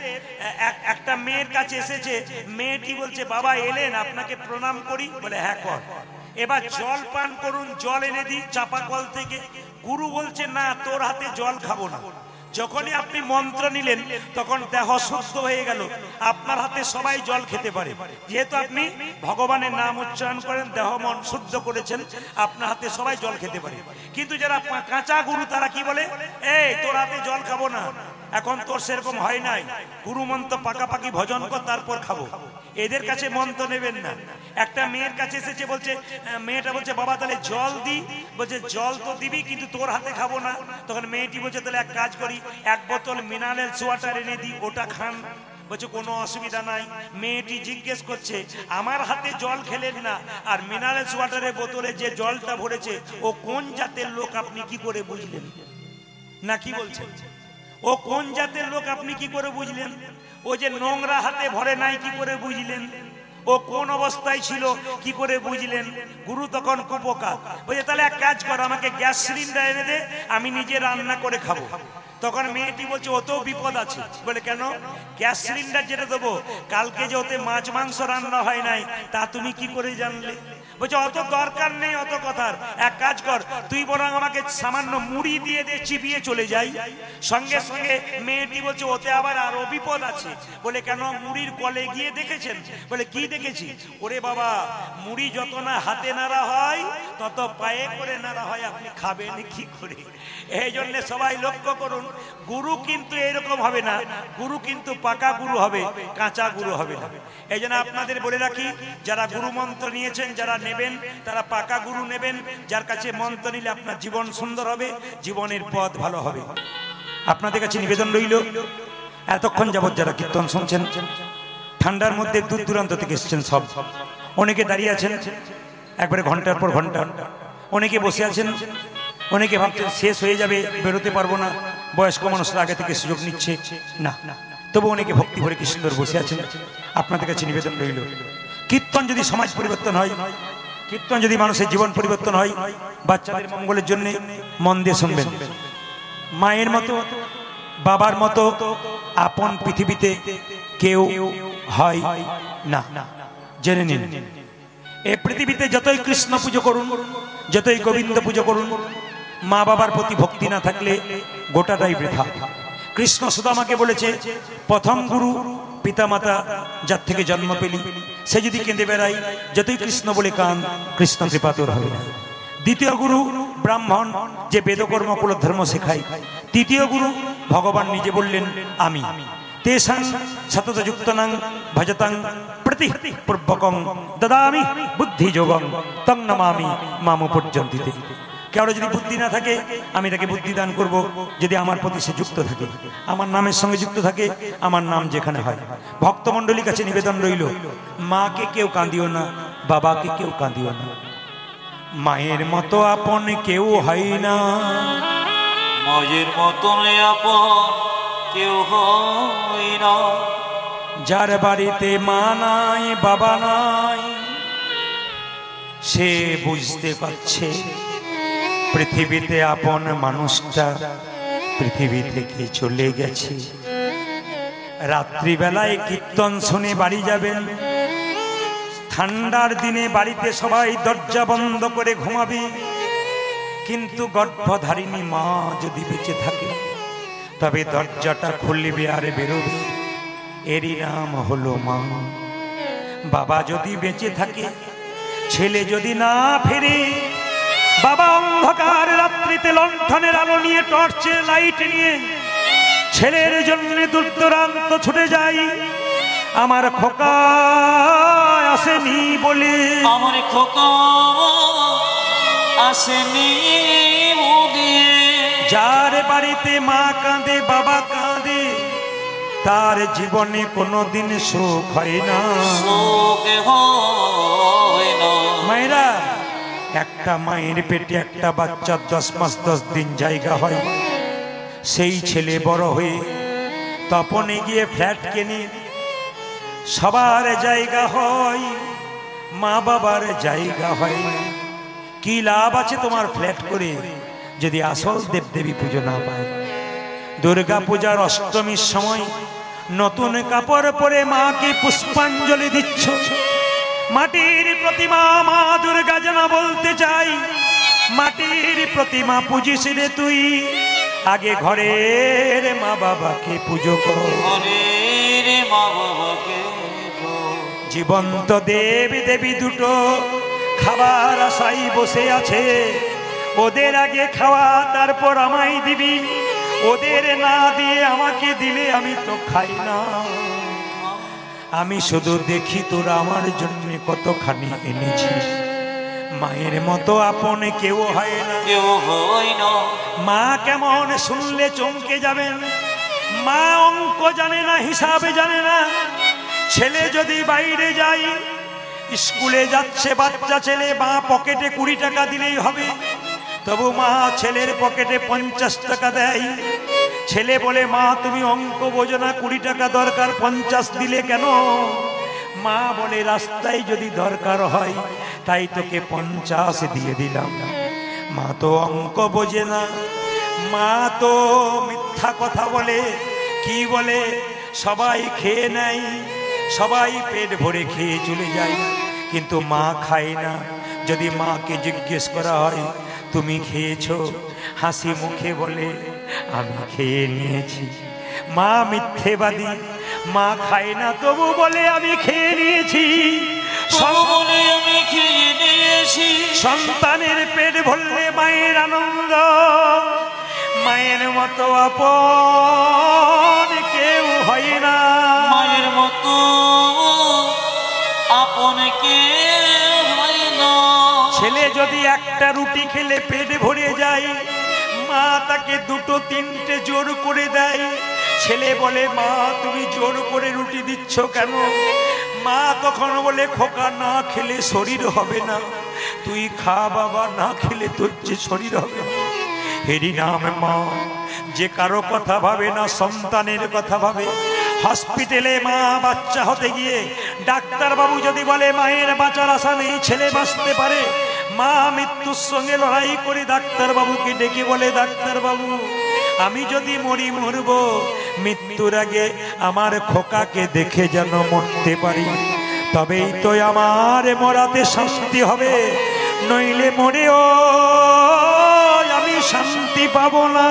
একটা মেয়ের কাছে এসেছে, মেয়েটি বলছে বাবা এলেন, আপনাকে প্রণাম করি। বলে হ্যাঁ কর। এবার জল পান করুন, জল এনে দিই চাপা কল থেকে। গুরু বলছে না, তোর হাতে জল খাবো না। যখনই আপনি মন্ত্র নিলেন তখন দেহ শুদ্ধ হয়ে গেল, আপনার হাতে সবাই জল খেতে পারে, যেহেতু আপনি ভগবানের নাম উচ্চারণ করেন, দেহ মন শুদ্ধ করেছেন, আপনার হাতে সবাই জল খেতে পারে। কিন্তু যারা কাঁচা গুরু তারা কি বলে, এই তোর হাতে জল খাবো না, এখন তোর সেরকম হয় নাই, গুরু মন্ত্র পাকাপাকি ভজন কর তারপর খাবো। এদের কাছে মন্ত্র নেবেন না। একটা মেয়ের কাছে এসেছে, বলছে, মেয়েটা বলছে বাবা তাহলে জল দি। বলছে জল তো দিবি, কিন্তু তোর হাতে খাবো না। তখন মেয়েটি বলছে তাহলে এক কাজ করি, 1 বোতল মিনারেল ওয়াটার এনে দিই, ওটা খান। বলছে কোনো অসুবিধা নাই। মেয়েটি জিজ্ঞেস করছে, আমার হাতে জল খেলেন না, আর মিনারেল ওয়াটারের বোতলে যে জলটা ভরেছে ও কোন জাতের লোক আপনি কি করে বুঝলেন? না কি বলছেন? ও কোন জাতের লোক আপনি কি করে বুঝলেন? ও যে নোংরা হাতে ভরে নাই কি করে বুঝলেন? ও কোন অবস্থায় ছিল কি করে বুঝলেন? গুরু তখন কুপকার। বলছে তাহলে এক কাজ কর, আমাকে গ্যাস সিলিন্ডার এনে দে, আমি নিজে রান্না করে খাবো। তখন মেয়েটি বলছে ওতেও বিপদ আছে। বলে কেন? গ্যাস সিলিন্ডার যেটা দেবো, কালকে যে ওতে মাছ মাংস রান্না হয় নাই তা তুমি কি করে জানলে? বলছে অত দরকার নেই অত কথার, এক কাজ কর, তুই বরং আমাকে সামান্য মুড়ি দিয়ে দে, চিবিয়ে চলে যাই। সঙ্গে সঙ্গে মেয়েটি বলছে ওতে আবার আরো বিপদ আছে। বলে কেন? মুড়ির কলে গিয়ে দেখেছেন? বলে কি দেখেছি? ওরে বাবা, মুড়ি যত না হাতে নাড়া হয় তত পায়ে করে নাড়া হয়, আপনি খাবেন কি করে? এই জন্য সবাই লক্ষ্য করুন, গুরু কিন্তু এরকম হবে না, গুরু কিন্তু পাকা গুরু হবে, কাঁচা গুরু হবে না। এই জন্য আপনাদের বলে রাখি, যারা গুরু মন্ত্র নিয়েছেন, যারা নেবেন তারা পাকা গুরু নেবেন, যার কাছে মন্ত্র নিলে আপনার জীবন সুন্দর হবে, জীবনের পথ ভালো হবে। আপনাদের কাছে নিবেদন রইল, এতক্ষণ যাবৎ যারা কীর্তন শুনছেন, ঠান্ডার মধ্যে দূর দূরান্ত থেকে এসেছেন সব, অনেকে দাঁড়িয়ে আছেন একবারে ঘন্টার পর ঘন্টা, অনেকে বসে আছেন, অনেকে ভাবছেন শেষ হয়ে যাবে, বেরোতে পারবো না, বয়স্ক মানুষরা আগে থেকে সুযোগ নিচ্ছে না, তবু অনেকে ভক্তি ভরে কি সুন্দর বসে আছেন। আপনাদের কাছে নিবেদন রইল, কীর্তন যদি সমাজ পরিবর্তন হয়, কীর্তন যদি মানুষের জীবন পরিবর্তন হয়, বাচ্চাদের মঙ্গলের জন্য মন দিয়ে শুনবেন। মায়ের মতো বাবার মতো আপন পৃথিবীতে কেউ হয় না, জেনে নিন। এই পৃথিবীতে যতই কৃষ্ণ পুজো করুন, যতই গোবিন্দ পুজো করুন, মা বাবার প্রতি ভক্তি না থাকলে গোটাটাই বৃথা। কৃষ্ণ শুধু আমাকে বলেছে, প্রথম গুরু পিতামাতা যার থেকে জন্ম পেলি, সে যদি কেঁদে বেড়াই, যতই কৃষ্ণ বলে কান, কৃষ্ণ কৃপা তোর হবে না। দ্বিতীয় গুরু ব্রাহ্মণ, যে বেদকর্ম কুলধর্ম শেখায়। তৃতীয় গুরু ভগবান নিজে বললেন আমি। তেষাং সতত যুক্তনাং ভজতাং প্রতি পূর্বকং দদামি বুদ্ধি যোগং তং নমামি মামু পর্যন্তিতে। কারো যদি বুদ্ধি না থাকে, আমি তাকে বুদ্ধি দান করব, যদি আমার প্রতি সে যুক্ত থাকে, আমার নামের সঙ্গে যুক্ত থাকে, আমার নাম যেখানে হয়। ভক্তমণ্ডলীর কাছে নিবেদন রইল, মাকে কেউ কাঁদিও না, বাবাকে কেউ কাঁদিও না। মায়ের মতো আপন কেউ হয় না, মায়ের মতন আপন কেউ হয় না। যার বাড়িতে মা নাই বাবা নাই, সে বুঝতে পারছে পৃথিবীতে আপন মানুষটা পৃথিবী থেকে চলে গেছে। রাত্রিবেলায় কীর্তন শুনে বাড়ি যাবেন, ঠান্ডার দিনে বাড়িতে সবাই দরজা বন্ধ করে ঘুমাবে, কিন্তু গর্ভধারিণী মা যদি বেঁচে থাকে, তবে দরজাটা খুলবে আর বেরোবে, এরই নাম হলো মা। বাবা যদি বেঁচে থাকে, ছেলে যদি না ফেরে, বাবা অন্ধকার রাত্রিতে লণ্ঠনের আলো নিয়ে, টর্চের লাইট নিয়ে ছেলের জন্য দূর দূরান্ত ছুটে যাই, আমার খোকা আসেনি বলে, আমার খোকা আসেনি বলে। যার বাড়িতে মা কাঁদে বাবা কাঁদে, তার জীবনে কোনোদিন সুখ হয় না, সুখ হয় না। মায়েরা, একটা মায়ের পেটে একটা বাচ্চা 10 মাস 10 দিন জায়গা হয়, সেই ছেলে বড় হয়ে তপনে গিয়ে ফ্ল্যাট কেনে, সবার জায়গা হয়, মা বাবার জায়গা হয় না। কি লাভ আছে তোমার ফ্ল্যাট করে, যদি আসল দেবদেবী পুজো না পায়? দুর্গা পূজার অষ্টমীর সময় নতুন কাপড় পরে মাকে পুষ্পাঞ্জলি দিচ্ছ, মাটির প্রতিমা মা দুর্গা যেন বলতে চাই, মাটির প্রতিমা পুজিস রে তুই, আগে ঘরের মা বাবাকে পুজো কর। ঘরের মা বাবাকে জীবন্ত দেবী দেবী দুটো খাবার আশাই বসে আছে, ওদের আগে খাওয়া, তারপর আমায় দিবি, ওদের না দিয়ে আমাকে দিলে আমি তো খাই না। আমি শুধু দেখি তোরা আমার জন্য কতখানি এনেছিস। মায়ের মতো আপন কেউ হয় না, কেউ হয় না। মা কেমন শুনলে চমকে যাবেন। মা অঙ্ক জানে না, হিসাবে জানে না। ছেলে যদি বাইরে যায়, স্কুলে যাচ্ছে বাচ্চা ছেলে, মা পকেটে 20 টাকা দিলেই হবে, তবু মা ছেলের পকেটে 50 টাকা দেয়। ছেলে বলে, মা তুমি অঙ্ক বোঝো না, 20 টাকা দরকার, 50 দিলে কেন? মা বলে, রাস্তায় যদি দরকার হয় তাই তোকে 50 দিয়ে দিলাম। মা তো অঙ্ক বোঝে না, মা তো মিথ্যা কথা বলে। কি বলে? সবাই খেয়ে নেয়, সবাই পেট ভরে খেয়ে চলে যায়, কিন্তু মা খায় না। যদি মাকে জিজ্ঞেস করা হয়, তুমি খেয়েছো? হাসি মুখে বলে, আমি খেয়ে নিয়েছি। মা মিথ্যেবাদী, মা খায় না তবু বলে আমি খেয়ে নিয়েছি। বলে আমি খেয়ে নিয়েছি। সন্তানের পেট ভরলে মায়ের আনন্দ, মায়ের মতো আপন কেউ হয় না। মায়ের মতো আপন কেউ হয় না। ছেলে যদি একটা রুটি খেলে পেট ভরে যায়, মা তাকে 2-3টে জোর করে দেয়। ছেলে বলে, মা তুমি জোর করে রুটি দিচ্ছ কেন? মা তখন বলে, খোকা না খেলে শরীর হবে না, তুই খা বাবা, না খেলে তোর যে শরীর হবে। হেরি নাম মা, যে কারো কথা ভাবে না, সন্তানের কথা ভাবে। হসপিটালে মা বাচ্চা হতে গিয়ে ডাক্তার বাবু যদি বলে মায়ের বাঁচার আশা নেই, ছেলে বাঁচতে পারে, মা মৃত্যুর সঙ্গে লড়াই করে ডাক্তার বাবুকে ডেকে বলে, ডাক্তার বাবু আমি যদি মরি মরব, মৃত্যুর আগে আমার খোকাকে দেখে যেন মরতে পারি, তবেই তো আমার মরাতে শান্তি হবে, নইলে মরেও আমি শান্তি পাবো না।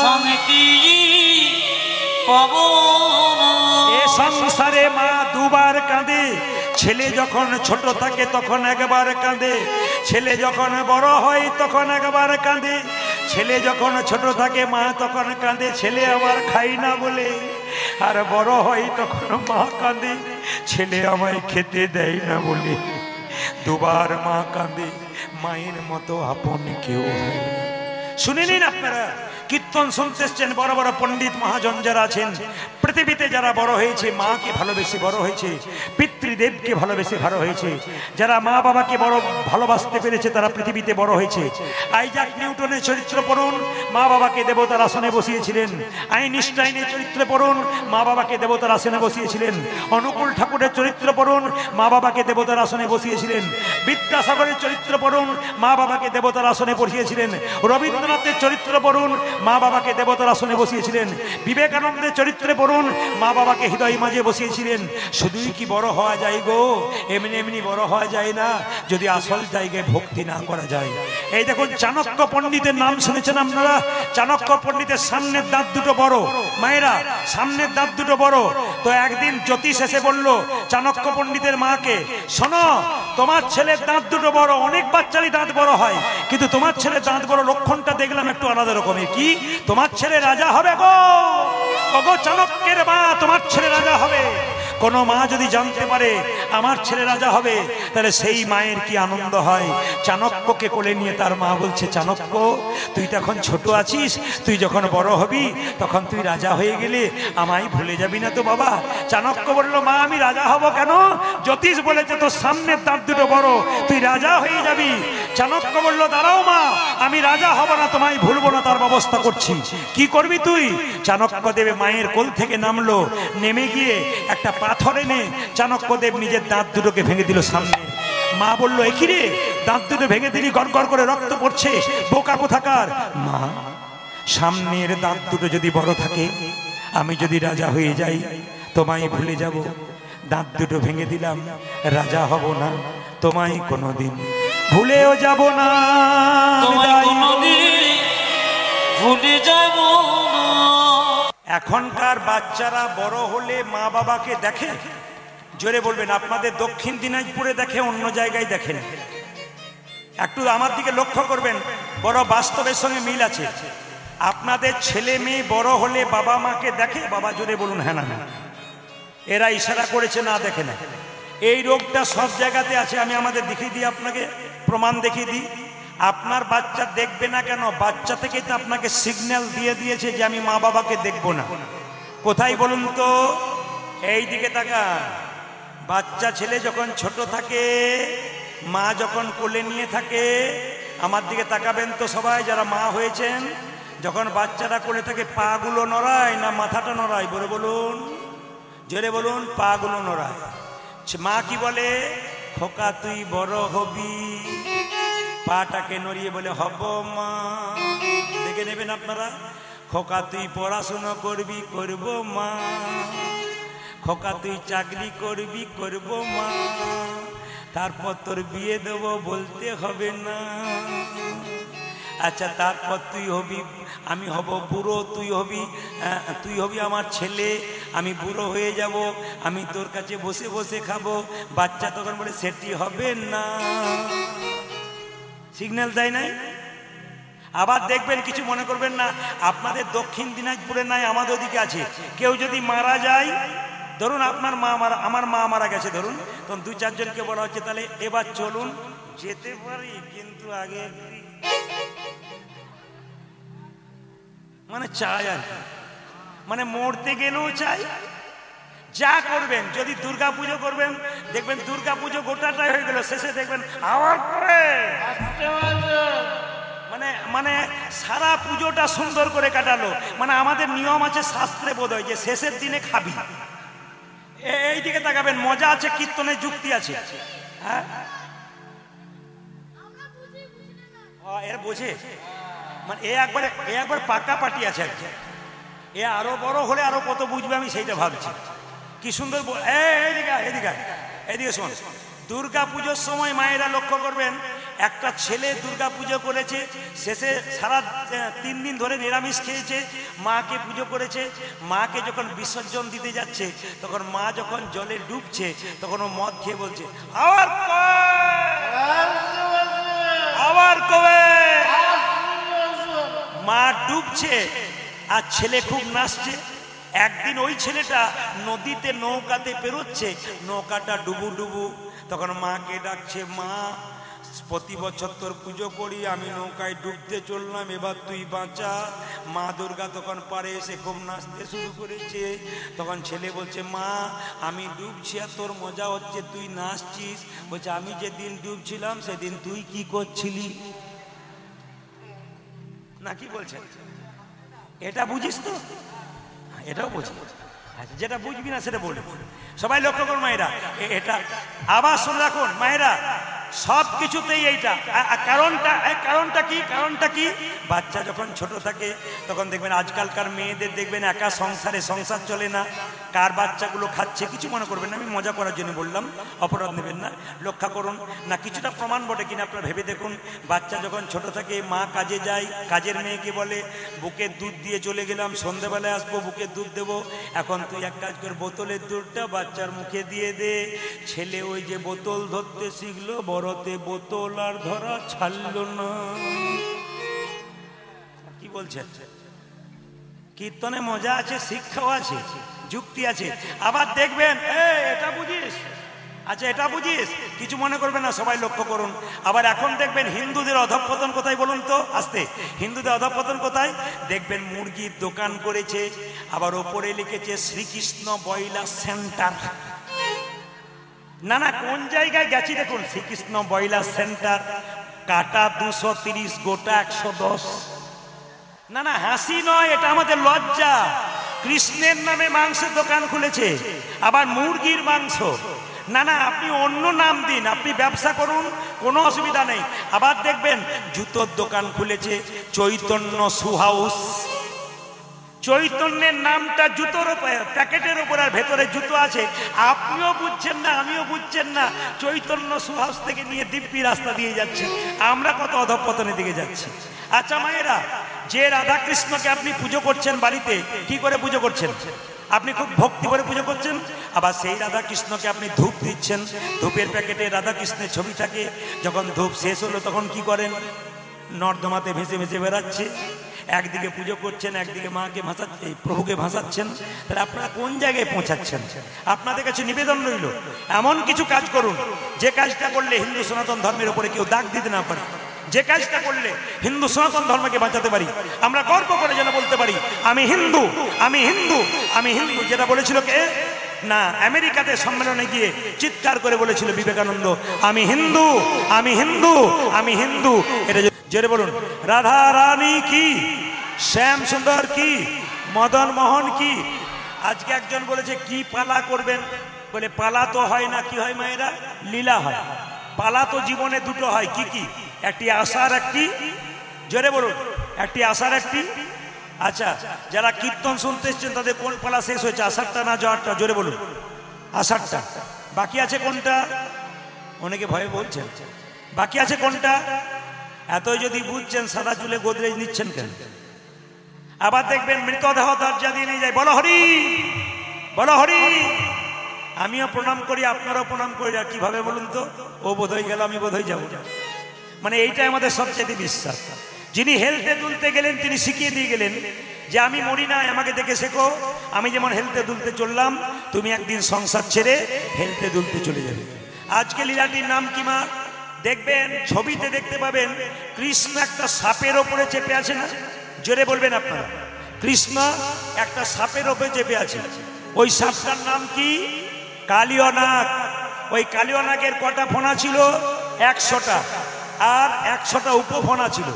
শান্তি পাবো না। এ সংসারে মা দুবার কাঁদে, ছেলে যখন ছোট থাকে তখন একবার কাঁদে, ছেলে যখন বড় হয় তখন একবার কাঁদে। ছেলে যখন ছোট থাকে মা তখন কাঁদে, ছেলে আমার খাই না বলে, আর বড় হয় তখন মা কাঁদে, ছেলে আমায় খেতে দেয় না বলে। দুবার মা কাঁদে, মায়ের মতো আপন কেউ হয় না। শুনে নিন আপনারা, কীর্তন শুনতে এসছেন বড় বড় পণ্ডিত মহাজন যারা আছেন, পৃথিবীতে যারা বড় হয়েছে মাকে ভালোবেসে বড় হয়েছে, পিতৃদেবকে ভালোবেসে বড় হয়েছে, যারা মা বাবাকে বড় ভালোবাসতে পেরেছে তারা পৃথিবীতে বড় হয়েছে। আইজাক নিউটনের চরিত্র পড়ুন, মা বাবাকে দেবতার আসনে বসিয়েছিলেন। আইনস্টাইনের চরিত্র পড়ুন, মা বাবাকে দেবতার আসনে বসিয়েছিলেন। অনুকূল ঠাকুরের চরিত্র পড়ুন, মা বাবাকে দেবতার আসনে বসিয়েছিলেন। বিদ্যাসাগরের চরিত্র পড়ুন, মা বাবাকে দেবতার আসনে বসিয়েছিলেন। রবীন্দ্রনাথের চরিত্র পড়ুন, মা বাবাকে দেবতার আসনে বসিয়েছিলেন। বিবেকানন্দের চরিত্রে পড়ুন, মা বাবাকে হৃদয় মাঝে বসিয়েছিলেন। শুধুই কি বড় হওয়া যায় গো? এমনি এমনি বড় হওয়া যায় না, যদি আসল জায়গায় ভক্তি না করা যায়। এই দেখুন, চাণক্য পণ্ডিতের নাম শুনেছেন আপনারা? চাণক্য পণ্ডিতের সামনের দাঁত দুটো বড়, মায়েরা সামনের দাঁত দুটো বড়। তো একদিন জ্যোতিষ এসে বলল চাণক্য পণ্ডিতের মাকে, শোনো, তোমার ছেলের দাঁত দুটো বড়, অনেক বাচ্চারই দাঁত বড় হয়, কিন্তু তোমার ছেলের দাঁত বড় লক্ষণটা দেখলাম একটু আলাদা রকমের। কি? তোমার ছেলে রাজা হবে গো। ওগো চাণক্যের মা, তোমার ছেলে রাজা হবে। কোনো মা যদি জানতে পারে আমার ছেলে রাজা হবে, তাহলে সেই মায়ের কি আনন্দ হয়। চাণক্যকে কোলে নিয়ে তার মা বলছে, চাণক্য, তুই তো এখন ছোট আছিস, তুই যখন বড় হবি তখন তুই রাজা হয়ে গেলে আমায় ভুলে যাবি না তো বাবা? চাণক্য বলল, মা আমি রাজা হব কেন? জ্যোতিষ বলেছে তোর সামনের দাঁত দুটো বড়, তুই রাজা হয়ে যাবি। চাণক্য বলল, দাঁড়াও মা, আমি রাজা হব না, তোমায় ভুলবো না, তার ব্যবস্থা করছি। কি করবি তুই? চাণক্যদেব মায়ের কোল থেকে নামলো, নেমে গিয়ে একটা পাথর এনে চাণক্যদেব নিজের দাঁত দুটোকে ভেঙে দিল সামনে। মা বলল, একি রে, দাঁত দুটো ভেঙে দিলি, গড়গড় করে রক্ত পড়ছে, বোকা কোথাকার। মা, সামনের দাঁত দুটো যদি বড় থাকে, আমি যদি রাজা হয়ে যাই তোমায় ভুলে যাব। দাঁত দুটো ভেঙে দিলাম, রাজা হব না, তোমায় কোনোদিন ভুলেও যাব না, তোমায় কোনোদিন ভুলে যাব না। এখনকার বাচ্চারা বড় হলে মা বাবাকে দেখে? জোরে বলবেন। আপনাদের দক্ষিণ দিনাজপুরে দেখে, অন্য জায়গায় দেখেন। একটু আমার দিকে লক্ষ্য করবেন, বড় বাস্তবের সঙ্গে মিল আছে। আপনাদের ছেলে মেয়ে বড় হলে বাবা মাকে দেখে? বাবা জোরে বলুন হ্যাঁ না হ্যাঁ। এরা ইশারা করেছে না, দেখে না। এই রোগটা সব জায়গাতে আছে। আমি আমাদের দেখিয়ে দিই, আপনাকে প্রমাণ দেখিয়ে দিই। আপনার বাচ্চা দেখবে না কেন? বাচ্চা থেকেই তো আপনাকে সিগন্যাল দিয়ে দিয়েছে যে আমি মা বাবাকে দেখব না। কোথায় বলুন তো? এই দিকে তাকা। বাচ্চা ছেলে যখন ছোট থাকে, মা যখন কোলে নিয়ে থাকে, আমার দিকে তাকাবেন তো সবাই যারা মা হয়েছেন। যখন বাচ্চাটা কোলে থাকে, পা গুলো নড়ায় না মাথাটা নড়ায়? বলে বলুন, জোরে বলুন। পা গুলো নড়ায়। মা কি বলে? খোকা তুই বড় হবি। পাটাকে নড়িয়ে বলে, হব মা। দেখে নেবেন আপনারা। খোকা তুই পড়াশুনো করবি, করব মা। খোকা তুই চাকরি করবি, করব মা। তারপর তোর বিয়ে দেবো, বলতে হবে না। আচ্ছা, তারপর তুই হবি, আমি হব বুড়ো, তুই হবি আমার ছেলে, আমি বুড়ো হয়ে যাব, আমি তোর কাছে বসে বসে খাবো। বাচ্চা তখন বলে, সেটি হবে না। সিগন্যাল দেয় নাই? আবার দেখবেন, কিছু মনে করবেন না, আপনাদের দক্ষিণ দিনাজপুরে নাই, আমাদের ওদিকে আছে। কেউ যদি মারা যায়, ধরুন আপনার মা মারা, আমার মা মারা গেছে ধরুন, তখন দু চারজনকে বলা হচ্ছে, তাহলে এবার চলুন, যেতে পারি কিন্তু আগে মানে চাই আর কি, মানে মরতে গেলেও চাই। যা করবেন, যদি দুর্গা পুজো করবেন, দেখবেন দুর্গা পুজো গোটাটাই হয়ে গেল, শেষে দেখবেন আবার পরে মানে সারা পুজোটা সুন্দর করে কাটালো। মানে আমাদের নিয়ম আছে, শাস্ত্রে বোধ হয় যে শেষের দিনে খাবি। এই দিকে তাকাবেন, মজা আছে, কীর্তনের যুক্তি আছে। হ্যাঁ, এর বোঝে। মানে এ একবার পাকা পাটি আছে আর কি। এ আরো বড় হলে আরো কত বুঝবে আমি সেইটা ভাবছি। কি সুন্দর এদিকে শোন। দুর্গা পুজোর সময় মায়েরা লক্ষ্য করবেন, একটা ছেলে দুর্গা পুজো করেছে, শেষে সারা 3 দিন ধরে নিরামিষ খেয়েছে, মাকে পুজো করেছে। মাকে যখন বিসর্জন দিতে যাচ্ছে, তখন মা যখন জলে ডুবছে, তখন ও মদ খেয়ে বলছে আবার কবে। মা ডুবছে আর ছেলে খুব নাচছে। একদিন ওই ছেলেটা নদীতে নৌকাতে পেরোচ্ছে, নৌকাটা ডুবু ডুবু, তখন মাকে ডাকছে, মা প্রতি বছর তোর পুজো করি, আমি নৌকায় ডুবতে চললাম, এবার তুই বাঁচা। মা দুর্গা তখন পারে এসে খুব নাচতে শুরু করেছে। তখন ছেলে বলছে, মা আমি ডুবছি আর তোর মজা হচ্ছে, তুই নাচছিস। বলছে, আমি যেদিন ডুবছিলাম সেদিন তুই কি করছিলি? না কি বলছেন? এটা বুঝিস তো? এটাও বুঝি। আচ্ছা, যেটা বুঝবি না সেটা বলে। সবাই লক্ষ্য করুন মায়েরা, এটা আবার শুনে রাখুন মায়েরা, সব কিছুতেই এইটা কারণটা কি বাচ্চা যখন ছোট থাকে তখন দেখবেন আজকালকার মেয়েদের দেখবেন একা সংসার চলে না, কার বাচ্চাগুলো খাচ্ছে কিছু মনে করবেন না, আমি মজা করার জন্য বললাম, অপরাধ নেবেন না। লক্ষ্য করুন না, কিছুটা প্রমাণ বটে কিনা আপনারা ভেবে দেখুন। বাচ্চা যখন ছোট থাকে মা কাজে যায়, কাজের মেয়েকে বলে বুকের দুধ দিয়ে চলে গেলাম, সন্ধ্যেবেলায় আসবো, বুকের দুধ দেবো। এখন তুই এক কাজ করে বোতলের দুধটা বাচ্চার মুখে দিয়ে দে। ছেলে ওই যে বোতল ধরতে শিখলো, বড়তে বোতল আর ধরা ছাড়লো না। কি বলছেন? কীর্তনে মজা আছে, শিক্ষাও আছে, যুক্তি আছে। আবার দেখবেন এটা বুঝিস, আচ্ছা এটা বুঝিস, কিছু মনে করবেন না, সবাই লক্ষ্য করুন। আবার এখন দেখবেন হিন্দুদের অধঃপতন কোথায় বলুন তো? আস্তে, হিন্দুদের অধঃপতন কোথায়? দেখবেন মুরগির দোকান করেছে, আবার ওপরে লিখেছে শ্রীকৃষ্ণ বয়লা সেন্টার। না কোন জায়গায় গেছি দেখুন, শ্রীকৃষ্ণ বয়লা সেন্টার, কাটা 230, গোটা 110। না হাসি নয়, এটা আমাদের লজ্জা। কৃষ্ণের নামে মাংসের দোকান খুলেছে, আবার মুরগির মাংস। না আপনি অন্য নাম দিন, আপনি ব্যবসা করুন, কোনো অসুবিধা নেই। আবার দেখবেন জুতোর দোকান খুলেছে, চৈতন্য শু হাউস। চৈতন্যের নামটা জুতোর প্যাকেটের উপর, আর ভেতরে জুতো আছে। আপনিও বুঝছেন না, আমিও বুঝছেন না, চৈতন্য সুহাস থেকে নিয়ে দিব্যি রাস্তা দিয়ে যাচ্ছে। আমরা কত অধঃপতনের দিকে যাচ্ছি। আচ্ছা মায়েরা, যে রাধা কৃষ্ণকে আপনি পুজো করছেন বাড়িতে, কি করে পুজো করছেন? আপনি খুব ভক্তি করে পুজো করছেন। আবার সেই রাধা কৃষ্ণকে আপনি ধূপ দিচ্ছেন, ধূপের প্যাকেটে রাধা কৃষ্ণের ছবি থাকে। যখন ধূপ শেষ হলো তখন কি করেন? নর্দমাতে ভেসে ভেসে বেড়াচ্ছে। একদিকে পুজো করছেন, একদিকে মাকে ভাসাচ্ছেন, প্রভুকে ভাসাচ্ছেন। তাহলে আপনারা কোন জায়গায় পৌঁছাচ্ছেন? আপনাদের কাছে নিবেদন রইল, এমন কিছু কাজ করুন যে কাজটা করলে হিন্দু সনাতন ধর্মের উপরে কেউ দাগ দিতে না পারে, যে কাজটা করলে হিন্দু সনাতন ধর্মকে বাঁচাতে পারি। আমরা গর্ব করে যেন বলতে পারি, আমি হিন্দু, আমি হিন্দু, আমি হিন্দু। যেটা বলেছিল কে? না, আমেরিকাতে সম্মেলনে গিয়ে চিৎকার করে বলেছিল বিবেকানন্দ, আমি হিন্দু, আমি হিন্দু, আমি হিন্দু। এটা জোরে বলুন, রাধা রানী কি, শ্যাম সুন্দর কি, মদন মোহন কি। আজকে একজন বলেছে কি পালা করবেন, বলে পালা তো হয় না, কি হয় মায়েরা? লীলা হয়। পালা তো জীবনে দুটো হয়, কি কি? একটি আশার, একটি, জোরে বলুন, একটি আশার, একটি। আচ্ছা, যারা কীর্তন শুনতে এসছেন তাদের কোন পালা শেষ হয়েছে? আষাঢ়টা না জোয়ারটা? জোরে বলুন, আষাঢ়টা। বাকি আছে কোনটা? অনেকে ভয়ে বলছেন বাকি আছে কোনটা? এতই যদি বুঝছেন সাদা চুলে গোদরেজ নিচ্ছেন কেন? আবার দেখবেন মৃতদেহ দরজা দিয়ে নিয়ে যায়, বলো হরি, বলো হরি। আমিও প্রণাম করি, আপনারাও প্রণাম করি। আর কিভাবে বলুন তো? ও বোধ হয়ে গেল, আমি বোধ হয়ে যাবো। মানে এইটাই আমাদের সবচেয়ে বিশ্বাস। যিনি হেলতে দুলতে গেলেন তিনি শিখিয়ে দিয়ে গেলেন যে আমি মরি না, আমাকে দেখে শেখো। আমি যেমন হেলতে দুলতে চললাম, তুমি একদিন সংসার ছেড়ে হেলতে দুলতে চলে যাবে। আজকে লীলাটির নাম কি মা? দেখবেন ছবিতে দেখতে পাবেন কৃষ্ণ একটা সাপের ওপরে চেপে আছে না? জোরে বলবেন আপনারা। কৃষ্ণ একটা সাপের ওপরে চেপে আছে। ওই সাপটার নাম কি? কালীয় নাগ। ওই কালীয় নাগের কটা ফোনা ছিল? 100টা, আর 100টা উপফোনা ছিল।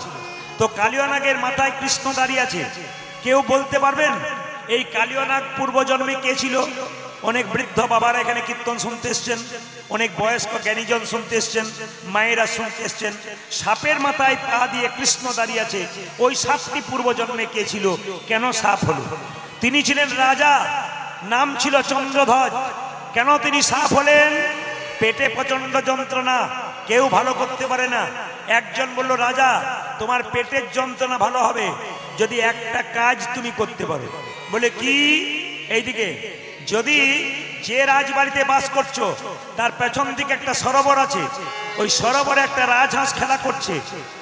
তো কালীয় নাগের মাথায় কৃষ্ণ দাঁড়িয়ে আছে। কেউ বলতে পারবেন এই কালীয় নাগ পূর্বজন্মে কে ছিল? অনেক বৃদ্ধ বাবারা এখানে কীর্তন শুনতে এসছেন, অনেক বয়স্ক জ্ঞানীজন শুনতে এসছেন, মায়েরা শুনতে এসছেন। সাপের মাথায় পা দিয়ে কৃষ্ণ দাঁড়িয়ে আছে। ওই সাপটি পূর্বজন্মে কে ছিল, কেন সাপ হলো? তিনি ছিলেন রাজা, নাম ছিল চন্দ্রধ্বজ। কেন তিনি সাপ হলেন? পেটে প্রচন্ড যন্ত্রণা, কেউ ভালো করতে পারে না। একজন বলল, রাজা তোমার পেটের যন্ত্রণা ভালো হবে যদি একটা কাজ তুমি করতে পারো। বলে কি? এইদিকে, যদি যে রাজবাড়িতে বাস করছো তার পেছন দিকে একটা সরোবর আছে, ওই সরোবরে একটা রাজহাঁস খেলা করছে,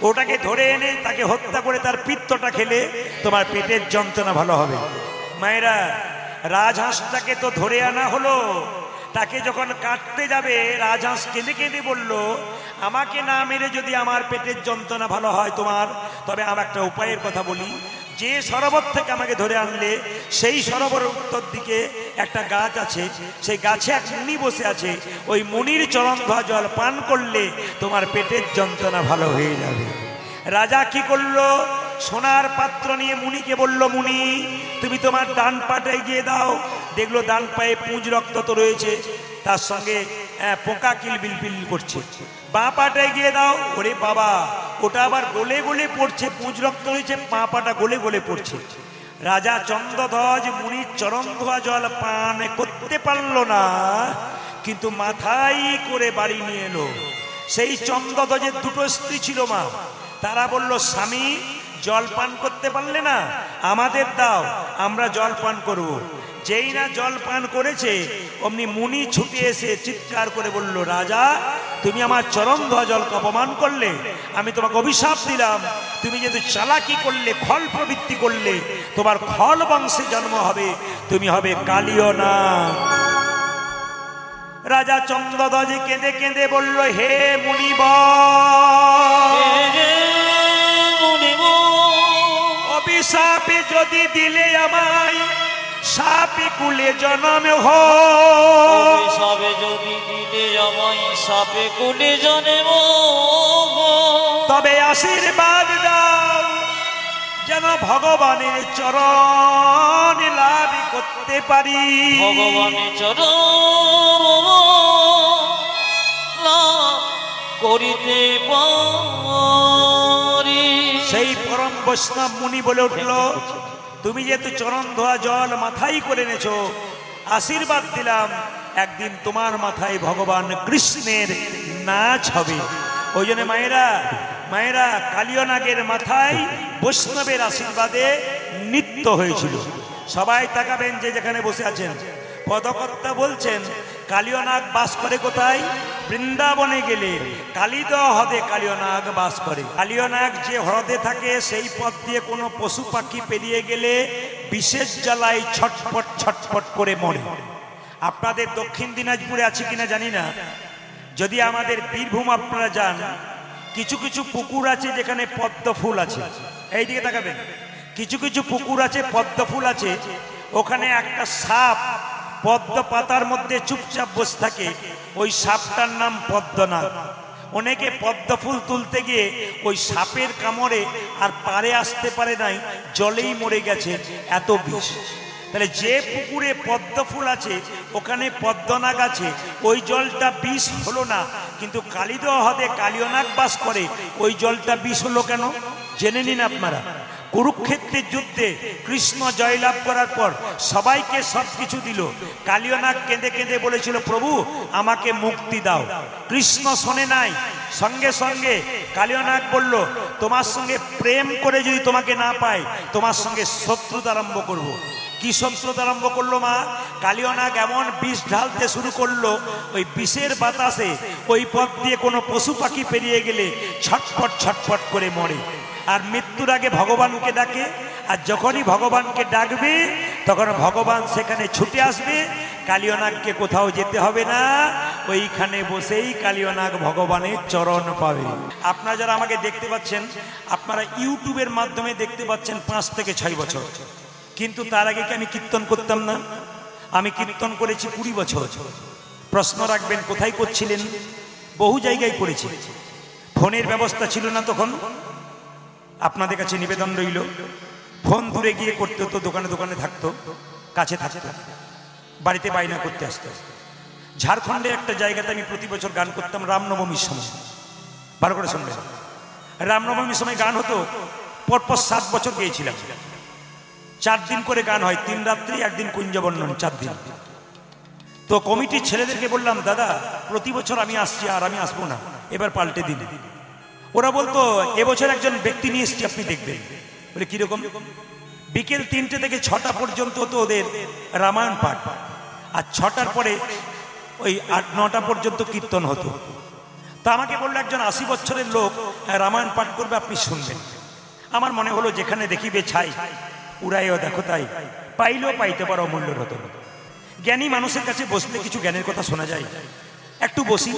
ওটাকে ধরে এনে তাকে হত্যা করে তার পিত্তটা খেলে তোমার পেটের যন্ত্রণা ভালো হবে। মায়েরা, রাজহাঁসটাকে তো ধরে আনা হলো, তাকে যখন কাটতে যাবে রাজহাঁস কেঁদে কেঁদে বলল, আমাকে না মেরে যদি আমার পেটের যন্ত্রণা ভালো হয় তোমার, তবে আমার একটা উপায়ের কথা বলি। যে সরোবর থেকে আমাকে ধরে আনলে সেই সরোবরের উত্তর দিকে একটা গাছ আছে, সেই গাছে এক মুনি বসে আছে, ওই মুনির চরণ ধোয়া জল পান করলে তোমার পেটের যন্ত্রণা ভালো হয়ে যাবে। রাজা কি করলো? সোনার পাত্র নিয়ে মুনিকে বলল, মুনি তুমি তোমার ডান পাটা এগিয়ে দাও। দেখলো ডান পায়ে পুঁজ রক্ত তো রয়েছে, তার সঙ্গে পোকা কিলবিল করছে। বাঁ পাটা এগিয়ে দাও। ওরে বাবা, ওটা আবার গলে গলে পড়ছে, পুঁজ রক্ত রয়েছে, বাঁ পাটা গলে গলে পড়ছে। রাজা চন্দ্রধ্বজ মুনির চরণ ধোয়া জল পান করতে পারলো না, কিন্তু মাথায় করে বাড়ি নিয়ে এলো। সেই চন্দ্রধ্বজের দুটো স্ত্রী ছিল মা, তারা বলল, স্বামী জল পান করতে পারলে না, আমাদের দাও, আমরা জল পান করব। যেই না জল পান করেছে অমনি মুনি ছুটে এসে চিৎকার করে বলল, রাজা তুমি আমার চরণ ধোয়া জলকে অপমান করলে, আমি তোমাকে অভিশাপ দিলাম, তুমি যেহেতু চালাকি করলে, খল প্রবৃত্তি করলে, তোমার খল বংশে জন্ম হবে, তুমি হবে কালিয় না। রাজা চন্দ্রধ্বজ কেঁদে কেঁদে বলল, হে মুনিবর, অভিশাপে যদি দিলে আমায় সাপে কুলে জন্ম হবে, যদি দিলে আমায় সাপে কুলে জন্ম, তবে আশীর্বাদ দাও যেন ভগবানের চরণ লাভ করতে পারি। ভগবানের চরণ লাভ করিতে পারি। সেই পরম বৈষ্ণব মুনি বলে উঠল, তুমি যেহেতু চরণ ধোয়া জল মাথায় করে এনেছো, আশীর্বাদ দিলাম একদিন তোমার মাথায় ভগবান কৃষ্ণের নাচ হবে। ওই জন্য মায়েরা কালিয় নাগের মাথায় বৈষ্ণবের আশীর্বাদে নৃত্য হয়েছিল। সবাই তাকাবেন যে যেখানে বসে আছেন। পদকর্তা বলছেন, কালিয় নাগ বাস করে কোথায়? বৃন্দাবনে গেলে কালিদহ হ্রদে কালিয় নাগ বাস করে। কালিয় নাগ যে হ্রদে থাকে সেই পথ দিয়ে কোনো পশু পাখি পেরিয়ে গেলে বিশেষ জ্বালায় ছটফট ছটফট করে মরে। আপনাদের দক্ষিণ দিনাজপুরে আছে কিনা জানি না, যদি আমাদের বীরভূম আপনারা যান, কিছু কিছু পুকুর আছে যেখানে পদ্ম ফুল আছে। এইদিকে তাকাবেন, কিছু কিছু পুকুর আছে পদ্ম ফুল আছে, ওখানে একটা সাপ পদ্ম পাতার মধ্যে চুপচাপ বসে থাকে, ওই সাপটার নাম পদ্মনাগ। অনেকে পদ্ম ফুল তুলতে গিয়ে ওই সাপের কামড়ে আর পারে আসতে পারে নাই, জলেই মরে গেছে, এত বিষ। তাহলে যে পুকুরে পদ্ম ফুল আছে ওখানে পদ্মনাগ আছে, ওই জলটা বিষ হলো না, কিন্তু কালিদহ হ্রদে কালিয় নাগ বাস করে, ওই জলটা বিষ হলো কেন জেনে নিন আপনারা। কুরুক্ষেত্রের যুদ্ধে কৃষ্ণ জয়লাভ করার পর সবাইকে সবকিছু দিল, কালিয় নাগ কেঁদে কেঁদে বলেছিল, প্রভু আমাকে মুক্তি দাও। কৃষ্ণ শোনে নাই, সঙ্গে সঙ্গে কালিয় নাগ বলল, তোমার সঙ্গে প্রেম করে যদি তোমাকে না পাই, তোমার সঙ্গে শত্রুতা আরম্ভ করব। কি শত্রুতা আরম্ভ করলো মা? কালিয় নাগ এমন বিষ ঢালতে শুরু করলো, ওই বিষের বাতাসে ওই পথ দিয়ে কোনো পশু পাখি পেরিয়ে গেলে ছটফট ছটফট করে মরে। আর মৃত্যুর আগে ভগবানকে ডাকে, আর যখনই ভগবানকে ডাকবে তখন ভগবান সেখানে ছুটে আসবে। কালিয় নাগকে কোথাও যেতে হবে না, ওইখানে বসেই কালিয় নাগ ভগবানের চরণ পাবে। আপনারা যারা আমাকে দেখতে পাচ্ছেন, আপনারা ইউটিউবের মাধ্যমে দেখতে পাচ্ছেন 5 থেকে 6 বছর, কিন্তু তার আগে কি আমি কীর্তন করতাম না? আমি কীর্তন করেছি 20 বছর। প্রশ্ন রাখবেন কোথায় করছিলেন? বহু জায়গায় করেছি, ফোনের ব্যবস্থা ছিল না তখন। আপনাদের কাছে নিবেদন রইল, ফোন দূরে গিয়ে করতে হতো, দোকানে দোকানে থাকতো, কাছে থাকতো। বাড়িতে বায়না করতে আসতো। ঝাড়খণ্ডে একটা জায়গাতে আমি প্রতি বছর গান করতাম রামনবমীর সময়, ভালো করে শুনবেন। রামনবমীর সময় গান হতো, পরপর 7 বছর গিয়েছিলাম। 4 দিন করে গান হয়, 3 রাত্রি 1 দিন কুঞ্জবর্ণন, 4 দিন। তো কমিটির ছেলেদেরকে বললাম, দাদা প্রতি বছর আমি আসছি, আর আমি আসবো না, এবার পাল্টে দিন। ওরা বলতো এবছর একজন ব্যক্তি নিয়ে এসছি, আপনি দেখবেন। বলে কিরকম? বিকেল 3টে থেকে 6টা পর্যন্ত তো ওদের রামায়ণ পাঠ, আর 6টার পরে ওই 8-9টা পর্যন্ত কীর্তন হতো। তা আমাকে বললো একজন 80 বছরের লোক রামায়ণ পাঠ করবে, আপনি শুনবেন। আমার মনে হলো যেখানে দেখিবে ছাই উড়াইও দেখো তাই, পাইলেও পাইতে পারো অমূল্যর হতো। জ্ঞানী মানুষের কাছে বসলে কিছু জ্ঞানের কথা শোনা যায়। একটু বসি,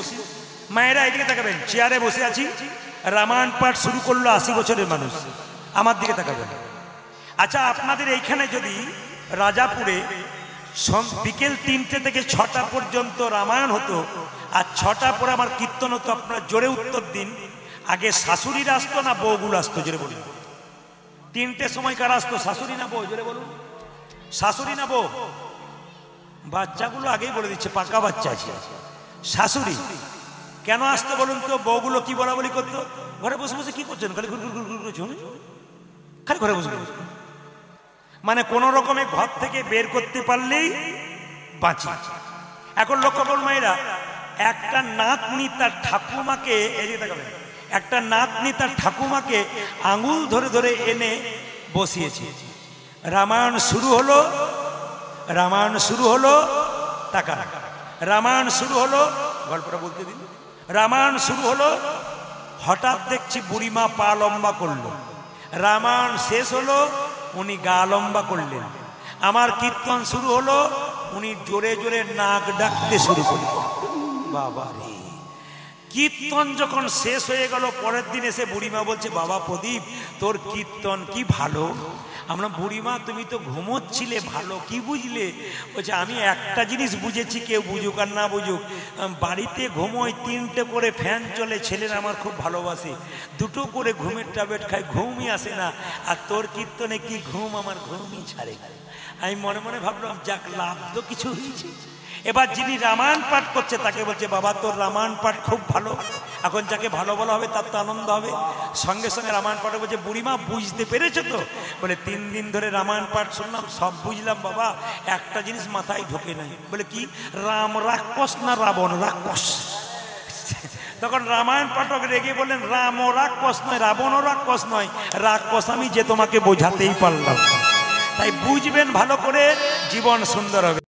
মায়েরা এদিকে তাকাবেন, চেয়ারে বসে আছি, রামায়ণ পাঠ শুরু করলো 80 বছরের মানুষ, আমার দিকে তাকাবেন। আচ্ছা, আপনাদের এইখানে যদি রাজাপুরে বিকেল 3টে থেকে 6টা পর্যন্ত রামায়ণ হতো, আর 6টা পরে আমার কীর্তন হতো, আপনারা জোরে উত্তর দিন, আগে শাশুড়িরা আসতো না বউগুলো আসতো? জোরে বলুন। 3টের সময় কারা আসতো, শাশুড়ি না বউ? জোরে বলুন। শাশুড়ি না বউ? বাচ্চাগুলো আগেই বলে দিচ্ছে, পাকা বাচ্চা আছে। শাশুড়ি কেন আসতো বলুন তো? বউগুলো কি বলা বলি করতো? ঘরে বসে বসে কি করছেন, খালি ঘুর ঘুর ঘুর ঘুর করছেন, খালি ঘরে বসে বসে, মানে কোন রকমে ঘর থেকে বের করতে পারলেই বাঁচি। এখন লক্ষ্য করুন মায়েরা, একটা নাতনি তার ঠাকুমাকে, এদিকে তাকাবেন, একটা নাতনি তার ঠাকুমাকে আঙুল ধরে ধরে এনে বসিয়েছে। রামায়ণ শুরু হলো, রামায়ণ শুরু হলো, টাকা রামায়ণ শুরু হলো, গল্পটা বলতে দিন। রামায়ণ শুরু হলো, হঠাৎ দেখছি বুড়িমা পা লম্বা করলো। রামায়ণ শেষ হলো, উনি গা লম্বা করলেন। আমার কীর্তন শুরু হলো, উনি জোরে জোরে নাক ডাকতে শুরু করলেন। বাবা রে! কীর্তন যখন শেষ হয়ে গেল, পরের দিন এসে বুড়িমা বলছে, বাবা প্রদীপ, তোর কীর্তন কি ভালো। আমরা, বুড়িমা তুমি তো ঘুমোচ্ছিলে, ভালো কি বুঝলে? বলছে, আমি একটা জিনিস বুঝেছি, কেউ বুঝুক আর না বুঝুক, বাড়িতে ঘুমোই, 3টে করে ফ্যান চলে, ছেলেরা আমার খুব ভালোবাসে, 2টো করে ঘুমের ট্যাবলেট খাই, ঘুমই আসে না, আর তোর কীর্তনে কি ঘুম, আমার ঘুমই ছাড়ে। আমি মনে মনে ভাবলাম, যাক, লাভ তো কিছু হয়েছে। এবার যিনি রামায়ণ পাঠ করছে তাকে বলছে, বাবা তোর রামায়ণ পাঠ খুব ভালো। এখন যাকে ভালো বলা হবে তার তো আনন্দ হবে। সঙ্গে সঙ্গে রামায়ণ পাঠে বলছে, বুড়িমা বুঝতে পেরেছো তো? বলে, 3 দিন ধরে রামায়ণ পাঠ শুনলাম, সব বুঝলাম বাবা, একটা জিনিস মাথায় ঢোকে নাই। বলে কি? রাম রাক্ষস না রাবণ রাক্ষস? তখন রামায়ণ পাঠক রেগে বললেন, রাম ও রাক্ষস নয়, রাবণ ও রাক্ষস নয়, রাক্ষস আমি যে তোমাকে বোঝাতেই পারলাম। তাই বুঝবেন ভালো করে, জীবন সুন্দর হবে।